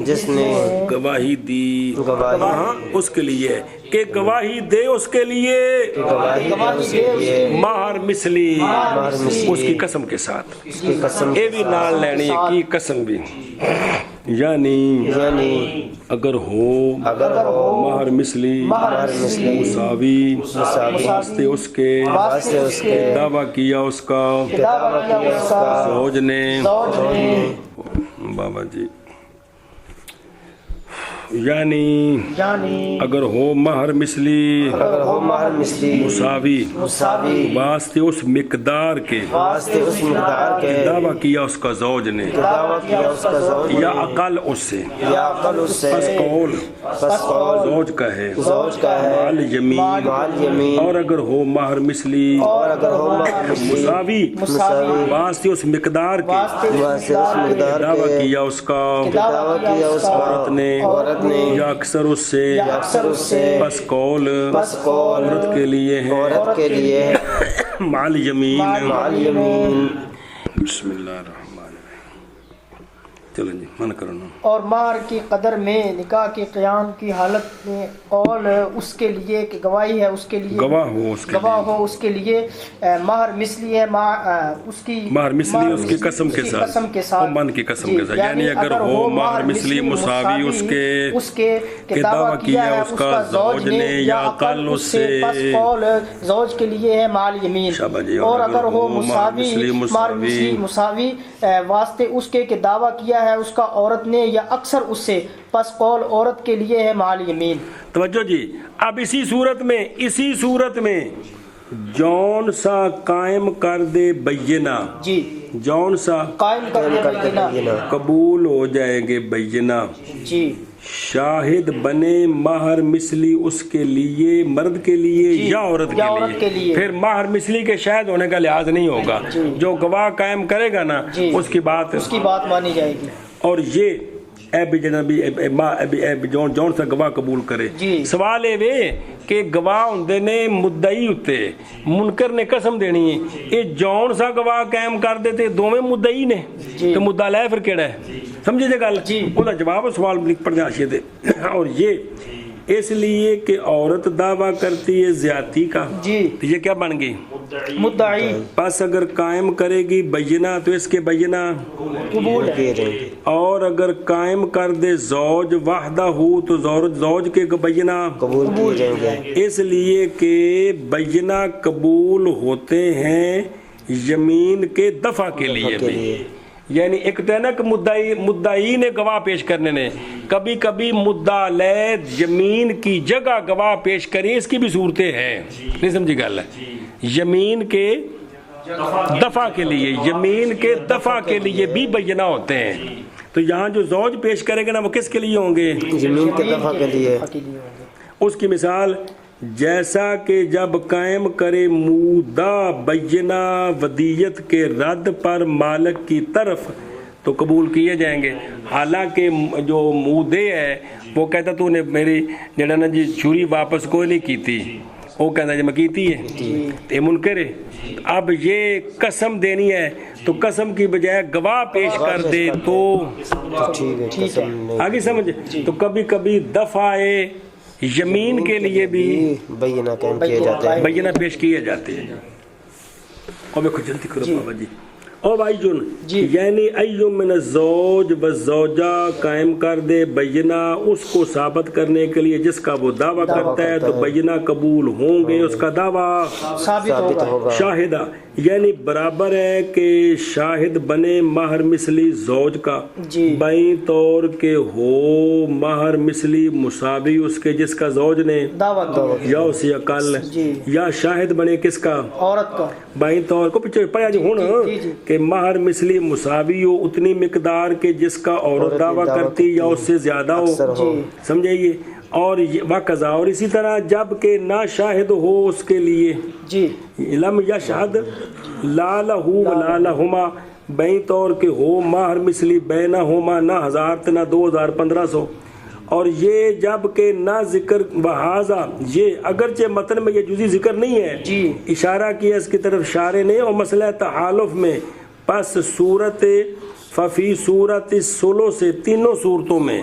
جس نے گواہی دی. ہاں اس کے لیے کہ گواہی دے اس کے لیے مہر مثلی اس کی قسم کے ساتھ، یہ بھی نال لینی ہے کی قسم بھی. یعنی اگر ہو مہر مثلی مساوی واسطے اس کے دعویٰ کیا اس کا زوج نے بابا جی. یعنی اگر ہو مہر مثلی مساوی واسطے اس مقدار کے دعویٰ کیا اس کا زوج نے یا اقل اس سے، پس قول زوج کا ہے مال یمین. اور اگر ہو مہر مثلی مساوی واسطے اس مقدار کے دعویٰ کیا اس کا عورت نے یا اکثر اس سے، بس قول عورت کے لیے ہے مال یمین. بسم اللہ الرحمن الرحیم. چلو جی من کرو نا. اور مہر کی قدر میں نکاح کے قیام کی حالت میں قول اس کے لیے کہ گواہی ہے اس کے لیے گواہ ہو اس کے لیے مہر مثلی ہے اس کی مہر مثلی اس کی قسم کے ساتھ من کی قسم کے ساتھ. یعنی اگر ہو مہر مثلی مساوی اس کے کہ دعویٰ کیا ہے اس کا زوج نے یا اقل اس سے، پس قول زوج کے لیے ہے مال یمین. اور اگر ہو مساوی واسطے اس کے کہ دعویٰ کیا ہے اس کا عورت نے یا اکثر اس سے، پس قول عورت کے لیے ہے مال یمین. توجہ جی. اب اسی صورت میں جون سا قائم کر دے بینہ جی جون سا قائم کر دے بینہ قبول ہو جائے گے بینہ جی. شاہد بنے مہر مثلی اس کے لیے مرد کے لیے یا عورت کے لیے، پھر مہر مثلی کے شاہد ہونے کا لحاظ نہیں ہوگا. جو گواہ قائم کرے گا نا اس کی بات مانی جائے گی. اور یہ جون سا گواہ قبول کرے. سوال یہ کہ گواہ ہوندے نے مدعی ہوتے، منکر نے قسم دینی ہے. یہ جون سا گواہ قائم کر دیتے دوویں مدعی نے تو مدعا لے پھر کیڑا ہے. سمجھے جے گل وہ جواب سوال پڑھ جاشے دے. اور یہ اس لیے کہ عورت دعویٰ کرتی ہے زیادتی کا، تو یہ کیا بن گئی مدعی. پس اگر قائم کرے گی بینہ تو اس کے بینہ قبول ہے. اور اگر قائم کر دے زوج وحدہ ہو تو زوج کے بینہ قبول ہے. اس لیے کہ بینہ قبول ہوتے ہیں یمین کے دفع کے لیے بھی. یعنی ایک تو ہے نا کہ مدعی نے گواہ پیش کرنے نے، کبھی کبھی مدعا علیہ زمین کی جگہ گواہ پیش کرے، اس کی بھی صورتیں ہیں، نہیں سمجھی گل ہے؟ یمین کے دفع کے لیے، یمین کے دفع کے لیے بھی بینہ ہوتے ہیں، تو یہاں جو زوج پیش کرے گا نا وہ کس کے لیے ہوں گے؟ زمین کے دفع کے لیے۔ اس کی مثال جیسا کہ جب قائم کرے مودع بینہ ودیت کے رد پر مالک کی طرف تو قبول کیے جائیں گے، حالانکہ جو مودع ہے وہ کہتا تو نے میری جڑا نا جی چھری واپس کوئی نہیں کی تھی، وہ کہتا جی میں کیتی ہے، یہ منکر ہے۔ اب یہ قسم دینی ہے تو قسم کی بجائے گواہ پیش کر دے تو آگے سمجھ، تو کبھی کبھی دفع یمین کے لیے بھی بینہ قائم کیے جاتے ہیں، بینہ پیش کیے جاتے ہیں۔ اور میں کچھ جلدی کرو بابا جی۔ او بھائی جن یعنی ایو من الزوج والزوجہ قائم کر دے بینہ اس کو ثابت کرنے کے لیے جس کا وہ دعویٰ کرتا ہے تو بینہ قبول ہوں گے، اس کا دعویٰ ثابت ہوگا۔ شاہدہ یعنی برابر ہے کہ شاہد بنے مہر مثلی زوج کا، بائیں طور کے ہو مہر مثلی مساوی اس کے جس کا زوج نے یا اس یا اقل، یا شاہد بنے کس کا؟ عورت کا، بائیں طور کو پیچھے پڑھا جی ہوں کہ مہر مثلی مساوی ہو اتنی مقدار کے جس کا عورت دعویٰ کرتی یا اس سے زیادہ ہو، سمجھائیے۔ اور وقضا اور اسی طرح جب کہ نہ شاہد ہو اس کے لیے، لم یشہد لا لہ ولا لہما، بائیں طور کے ہو مہر مثلی بینہما نہ 1000 نہ 2500، اور یہ جب کہ نہ ذکر بہذا، یہ اگرچہ متن میں یہ جزی ذکر نہیں ہے، اشارہ کیا اس کی طرف شارح نے، اور مسئلہ تحالف میں پس صورت ففی صورت الثلث سے تینوں صورتوں میں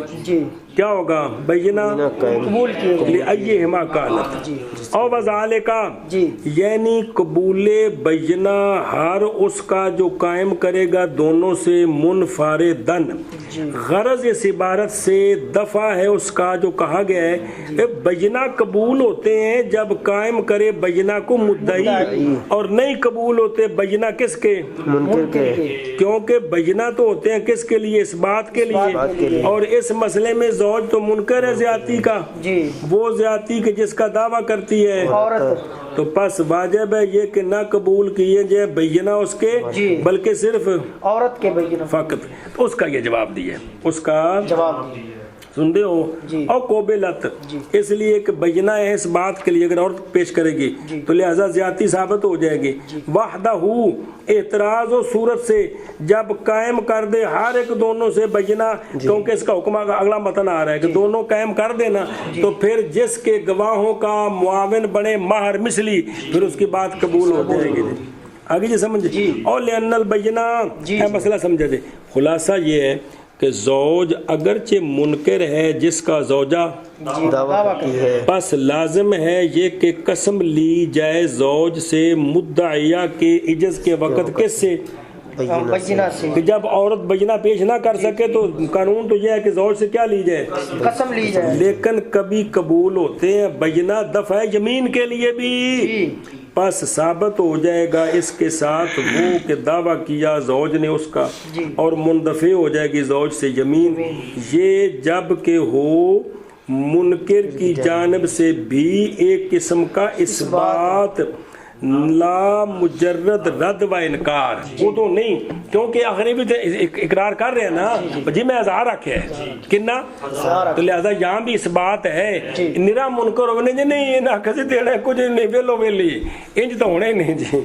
کیا ہوگا؟ بینہ قبول لأیہما کانت او وذالک، یعنی قبول بینہ ہر اس کا جو قائم کرے گا دونوں سے منفردن، غرض اس عبارت سے دفع ہے اس کا جو کہا گیا ہے بینہ قبول ہوتے ہیں جب قائم کرے بینہ کو مدعی، اور نہیں قبول ہوتے بینہ کس کے؟ منکر کے، کیونکہ بینہ تو ہوتے ہیں کس کے لیے؟ اس بات کے لیے، اور اس مسئلے میں زوج تو منکر ہے زیادتی کا، وہ زیادتی کے جس کا دعویٰ کرتی ہے عورت، تو پس واجب ہے یہ کہ نہ قبول کیے جائے بینہ اس کے بلکہ صرف عورت کے بینہ فقط۔ تو اس کا یہ جواب دیا، اس کا جواب سنتے ہو، اور قبلت اس لیے کہ بینہ ہے اس بات کے لیے اگر عورت پیش کرے گی تو لہذا زیادتی ثابت ہو جائے گی۔ وحدہ اعتراض و صورت سے جب قائم کر دے ہر ایک دونوں سے بینہ، کیونکہ اس کا حکم اگلا متن آ رہا ہے کہ دونوں قائم کر دینا، تو پھر جس کے گواہوں کا معاون بنے مہر مثلی پھر اس کی بات قبول ہو جائے گی۔ آگے جی سمجھے، اور لأن البینہ مسئلہ سمجھے تھے۔ خلاصہ یہ ہے کہ زوج اگرچہ منکر ہے جس کا زوجہ دعویٰ کی ہے، بس لازم ہے یہ کہ قسم لی جائے زوج سے مدعیہ کے عجز کے وقت کس سے؟ بینہ سے، کہ جب عورت بینہ پیش نہ کر سکے تو قانون تو یہ ہے کہ زوج سے کیا لی جائے؟ قسم لی جائے۔ لیکن کبھی قبول ہوتے ہیں بینہ دفع یمین کے لیے بھی، پس ثابت ہو جائے گا اس کے ساتھ وہ کہ دعویٰ کیا زوج نے اس کا، اور مندفع ہو جائے گی زوج سے یمین، یہ جب کہ ہو منکر کی جانب سے بھی ایک قسم کا اثبات، لا مجرد رد و انکار، وہ تو نہیں، کیونکہ آخری بھی اقرار کر رہے ہیں نا جی میں اظہار رکھے ہے کنا، تو لہذا یہاں بھی اس بات ہے نرا منکر ہونے جی نہیں نہ کسی دینا کچھ نہیں ویلو ویلی انج تو ہونے نہیں جی،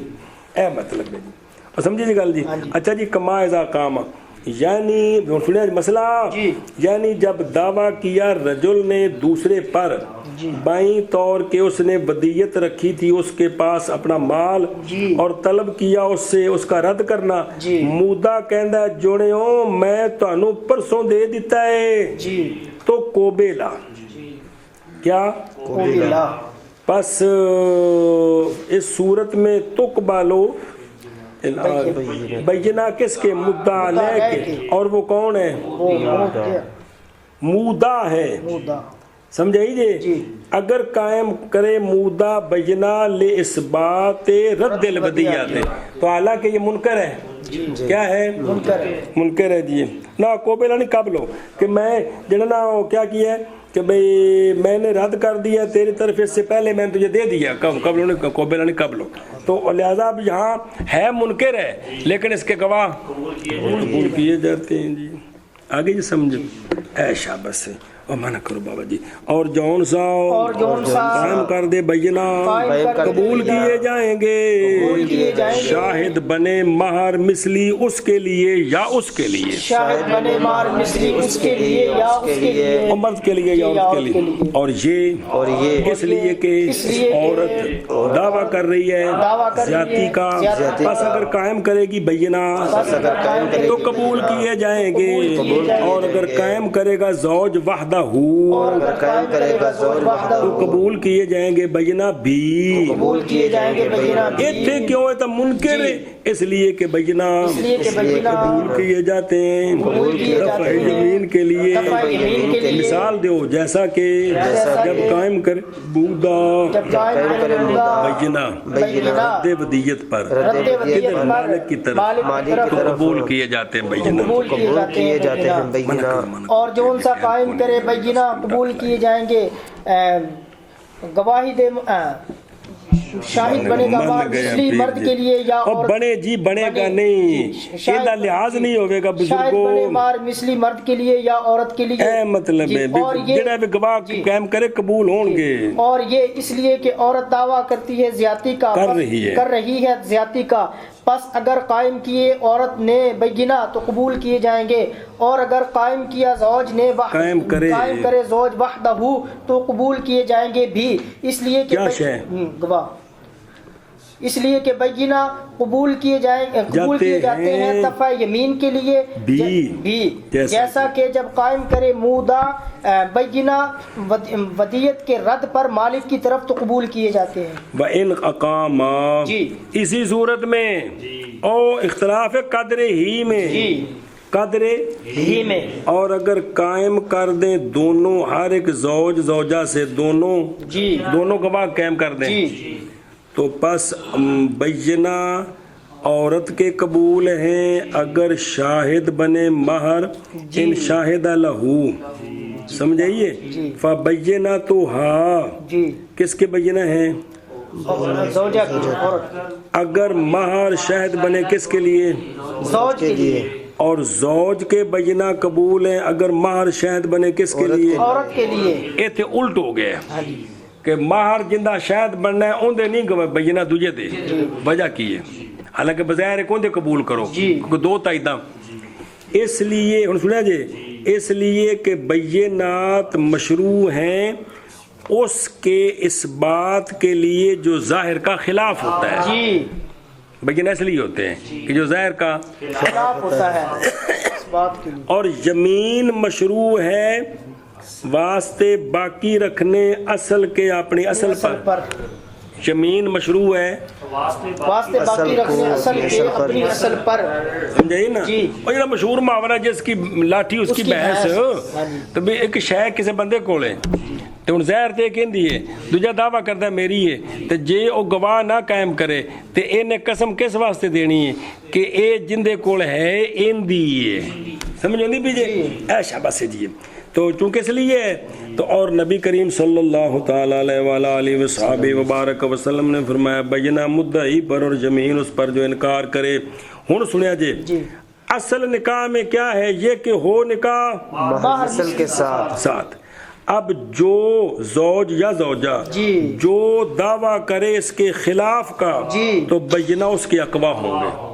اے مطلب ہے جی، اور سمجھے جی گل جی۔ اچھا جی، کما اذا قام، یعنی سنیا مسئلہ، یعنی جب دعویٰ کیا رجل نے دوسرے پر بائیں طور کے اس نے ودیت رکھی تھی اس کے پاس اپنا مال، اور طلب کیا اس سے اس کا رد کرنا، مودہ کہندا جوڑیوں میں تانوں پرسوں دے دیتا ہے، تو کوبیلا کیا کوبیلا، پس اس صورت میں تقبلو بینہ کس کے؟ مدعا علیہ کے، اور وہ کون ہے؟ مودع ہے، سمجھائی جی۔ اگر قائم کرے مودع بینہ لے اثبات رد الودیات، تو حالانکہ یہ منکر ہے کیا ہے منکر ہے جی نا قبل نہیں قبل ہو کہ میں جنہوں نے کیا کیا ہے کہ بھئی میں نے رد کر دیا تیری طرف اس سے پہلے میں نے تجھے دے دیا قبل نہیں قبل ہو تو لہذا اب یہاں ہے منکر ہے لیکن اس کے گواہ قبول کیے جاتے ہیں جی آگے جی سمجھو اے شاباش سے اور منع کرو بابا جی اور جون سا قائم کر دے بینہ قبول کیے جائیں گے شاہد بنے مہر مثلی اس کے لیے یا اس کے لیے شاہد بنے مہر مثلی اس کے لیے یا اس کے لیے مرد کے لیے یا عورت کے لیے اور یہ اس لیے کہ عورت دعویٰ کر رہی ہے زیادتی کا بس اگر قائم کرے گی بینہ تو قبول کیے جائیں گے اور اگر قائم کرے گا زوج وحدہ قائم کرے گا زوج تو قبول کیے جائیں گے بینہ بھی اتنے کیوں ہے تو منکر ہے اس لیے کہ بینہ قبول کیے جاتے ہیں دفع یمین کے لیے مثال دو جیسا کہ جب قائم کرے بودہ بینہ رد ودیت پر کدھر مالک کی طرف تو قبول کیے جاتے ہیں بینہ اور جو ان سا قائم کرے بینہ قبول کیے جائیں گے گواہی دے شاہد بنے گا مثلی مرد کے لیے یا بنے جی بنے گا نہیں شاہد لحاظ نہیں ہوئے گا بزرگوں بنے مار مثلی مرد کے لیے یا عورت کے لیے اے مطلب ہے جڑا بھی گواہ قائم کرے قبول ہوں گے اور یہ اس لیے کہ عورت دعویٰ کرتی ہے زیادتی کا کر رہی ہے زیادتی کا پس اگر قائم کیے عورت نے بینہ تو قبول کیے جائیں گے اور اگر قائم کیا زوج نے قائم کرے زوج وحدہ تو قبول کیے جائیں گے بھی اس لیے کہ گواہ اس لیے کہ بینہ قبول کیے جاتے ہیں دفع یمین کے لیے بھی جیسا کہ جب قائم کرے مودہ بینہ ودیت کے رد پر مالک کی طرف تو قبول کیے جاتے ہیں وَإِنْ أَقَامَا اسی صورت میں او اختلاف قدر ہی میں قدر ہی میں اور اگر قائم کر دیں دونوں ہر ایک زوج زوجہ سے دونوں گواہ قائم کر دیں تو پس بینہ عورت کے قبول ہیں اگر شاہد بنے مہر ان شاہد لہو سمجھائیے فبینہ تو کس کے بینہ ہیں زوجہ اگر مہر شاہد بنے کس کے لیے زوج کے لیے اور زوج کے بینہ قبول ہیں اگر مہر شاہد بنے کس کے لیے عورت کے لیے ایتھے الٹ ہو گیا کہ مہر جندہ شاہد بننا ہے اندے نہیں گوے بینہ دوجہ دے وجہ کی ہے حالانکہ بظاہر ہے کون دے قبول کرو کیونکہ دو تائیدہ اس لیے سنیا جی اس لیے کہ بینات مشروع ہیں اس کے اس بات کے لیے جو ظاہر کا خلاف ہوتا ہے بینہ اس لیے ہوتے ہیں کہ جو ظاہر کا خلاف ہوتا ہے اس بات کے لیے اور یمین مشروع ہے واسطے باقی رکھنے اصل کے اپنی اصل پر یمین مشروع ہے واسطے باقی رکھنے اصل کے اپنی اصل پر سمجھائیے نا اور یہ مشہور محاورہ جس کی لاٹھی اس کی بحث تو بھی ایک شے کسی بندے کولے تو ان زہر تے کہندی ہے دوجا دعویٰ کرتا ہے میری ہے تو جے او گواہ نہ قائم کرے تو انہیں قسم کس واسطے دینی ہے کہ اے جندے کول ہے ان دی ہے سمجھ نہیں بھی جے اے شاباش سے جی تو چونکہ اس لیے ہے تو اور نبی کریم صلی اللہ تعالیٰ علیہ وصحبہ وبارک وسلم نے فرمایا بینہ مدعی پر اور یمین اس پر جو انکار کرے ہن سنیا جی اصل نکاح میں کیا ہے یہ کہ ہو نکاح اصل کے ساتھ اب جو زوج یا زوجہ جو دعویٰ کرے اس کے خلاف کا تو بینہ اس کے اقوا ہوں گے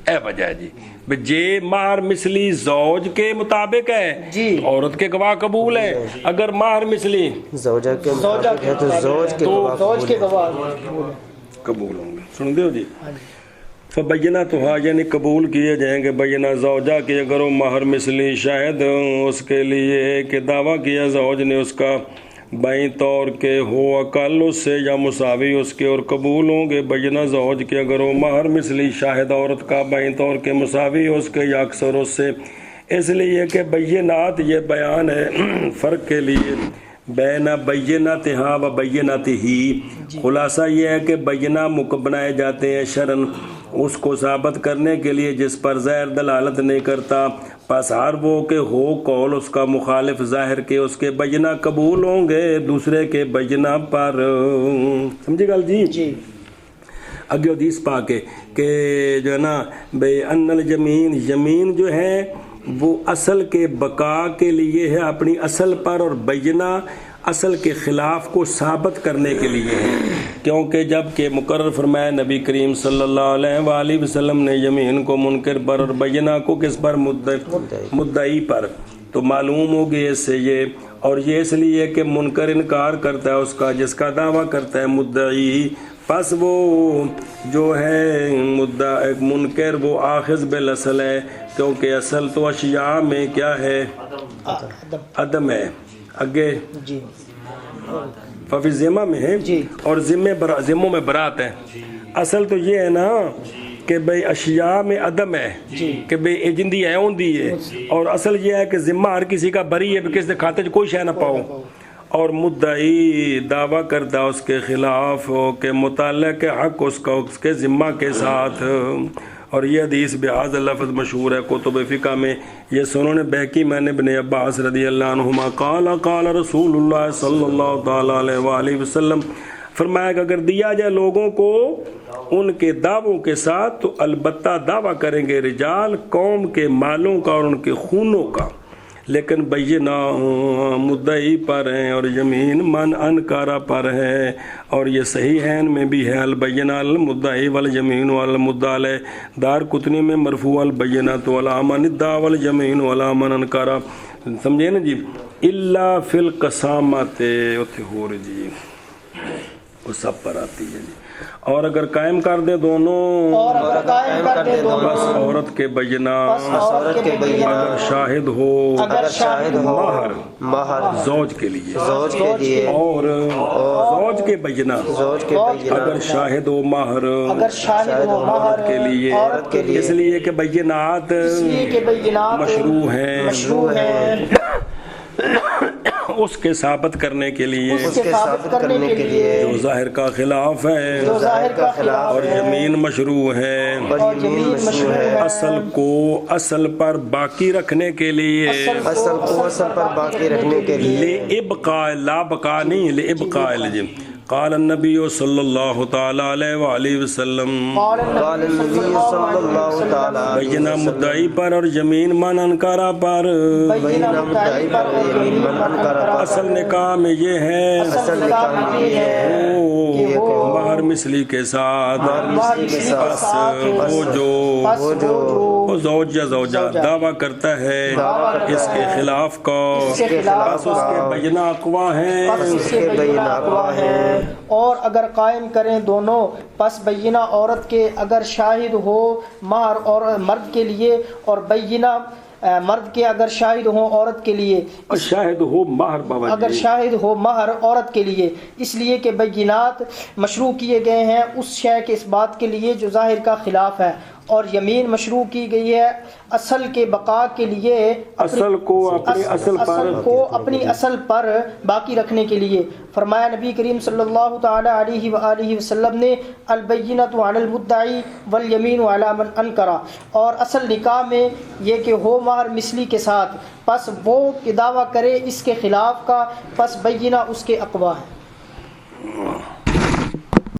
اے وجہ جی جے مہر مثلی زوج کے مطابق ہے تو عورت کے گواہ قبول ہے اگر مہر مثلی زوجہ کے مطابق ہے تو زوج کے گواہ قبول ہوں گے سن دیو جی فبینہ تو یعنی قبول کیے جائیں گے بینہ زوجہ کے اگر وہ مہر مثلی شاہد اس کے لیے کہ دعویٰ کیا زوج نے اس کا بائیں طور کے ہو اقل اس سے یا مساوی اس کے اور قبول ہوں گے بینہ زوج کے اگر وہ مہر مثلی شاہد عورت کا بائیں طور کے مساوی اس کے یا اکثر اس سے اس لیے کہ بینات یہ بیان ہے فرق کے لیے بین بیناتہا و بیناتہی خلاصہ یہ ہے کہ بینہ بنائے جاتے ہیں شرعن اس کو ثابت کرنے کے لیے جس پر ظاہر دلالت نہیں کرتا، پس ہر وہ کہ ہو قول اس کا مخالف ظاہر کے اس کے بینہ قبول ہوں گے دوسرے کے بینہ پر۔ سمجھے گل جی؟ جی اگے حدیث پاک ہے کہ جو ہے نا بے ان الجمین، یمین جو ہے وہ اصل کے بقا کے لیے ہے اپنی اصل پر، اور بینہ اصل کے خلاف کو ثابت کرنے کے لیے ہے، کیونکہ جب کہ مقرر فرمایا نبی کریم صلی اللہ علیہ وآلہ وسلم نے یمین کو منکر پر اور بینہ کو کس پر؟ مدعی پر، تو معلوم ہو گئی اس سے یہ، اور یہ اس لیے کہ منکر انکار کرتا ہے اس کا جس کا دعویٰ کرتا ہے مدعی، پس وہ جو ہے منکر وہ آخذ بالاصل ہے، کیونکہ اصل تو اشیاء میں کیا ہے؟ عدم ہے۔ اگے جی ففی ذمہ میں ہے، جی، اور ذموں میں برات ہے۔ اصل تو یہ ہے نا کہ بھئی اشیاء میں عدم ہے کہ بھئی یہ جندی ہے ہوندی ہے، اور اصل یہ ہے کہ ذمہ ہر کسی کا بری ہے، کس دے کھاتے کوئی شے نہ پاؤ، اور مدعی دعویٰ کرتا اس کے خلاف کہ متعلق حق اس کا اس کے ذمہ کے ساتھ۔ اور یہ حدیث بہذا لفظ مشہور ہے کتب فقہ میں، یہ سنن بہقی میں نے ابن عباس رضی اللہ عنہما قال قال رسول اللہ صلی اللہ تعالی علیہ وآلہ وسلم، فرمایا کہ اگر دیا جائے لوگوں کو ان کے دعووں کے ساتھ تو البتہ دعویٰ کریں گے رجال قوم کے مالوں کا اور ان کے خونوں کا، لیکن بینہ مدعی پر ہیں اور یمین من انکارہ پر ہے، اور یہ صحیح ہے ان میں بھی ہے البینہ المدعی والیمین والمدعی علیہ، دار قطنی میں مرفوع البینۃ علی من ادعی والیمین علی من انکارہ۔ سمجھے نا جی؟ الا فی القسامۃ اتھے ہو رہی جی وہ سب پر آتی ہے جی، اور اگر قائم کر دے دونوں، اور اگر قائم کر دے دونوں، بس عورت کے بینہ، عورت کے بینہ، اگر شاہد ہو، اگر شاہد ہو مہر زوج کے لیے، زوج کے لیے، اور زوج کے بینہ، زوج کے بینہ، اگر شاہد ہو مہر اگر شاہد ہو عورت کے لیے، عورت کے لیے، اس لیے کہ بینات اس لیے کہ بینات مشروع ہیں اس کے ثابت کرنے کے لیے، اس کے ثابت کرنے کے لیے جو ظاہر کا خلاف ہے، جو ظاہر کا خلاف اور ہے، یمین مشروع ہے، اور یمین مشروع ہے، اصل کو اصل پر باقی رکھنے کے لیے، اصل کو اصل پر باقی رکھنے کے لیے، لِإِبْقَاءِ لا بقا نہیں لِإِبْقَاءِ الجم۔ قال النبی صلی اللہ تعالی علیہ وآلہ وسلم، قال النبی صلی اللہ تعالی بینہ مدعی پر اور یمین من انکارہ پر، بینہ مدعی پر اور یمین من انکارہ پر۔ اصل نکاح میں یہ ہے اصل نکاح میں یہ ہے کہ وہ مہر مثلی کے ساتھ، مہر مثلی کے ساتھ وہ زوج یا زوجہ دعویٰ کرتا ہے اس کے خلاف کا، بس اس کے بینہ اقوا ہیں، اس کے بینہ اقوا ہے، اور اگر قائم کریں دونوں پس بینہ عورت کے اگر شاہد ہو مہر اور مرد کے لیے، اور بینہ مرد کے اگر شاہد ہوں عورت کے لیے، شاہد ہو مہر بابا اگر شاہد ہو مہر عورت کے لیے، اس لیے کہ بینات مشروع کیے گئے ہیں اس شے کے اس بات کے لیے جو ظاہر کا خلاف ہے، اور یمین مشروع کی گئی ہے اصل کے بقا کے لیے، اصل کو اپنی اپنی اصل پر باقی رکھنے کے لیے۔ فرمایا نبی کریم صلی اللہ تعالی علیہ وآلہ وسلم نے البینۃ علی المدعی والیمین علی من انکرہ، اور اصل نکاح میں یہ کہ ہو مہر مثلی کے ساتھ، پس وہ کہ دعویٰ کرے اس کے خلاف کا، پس بینہ اس کے اقوا ہے۔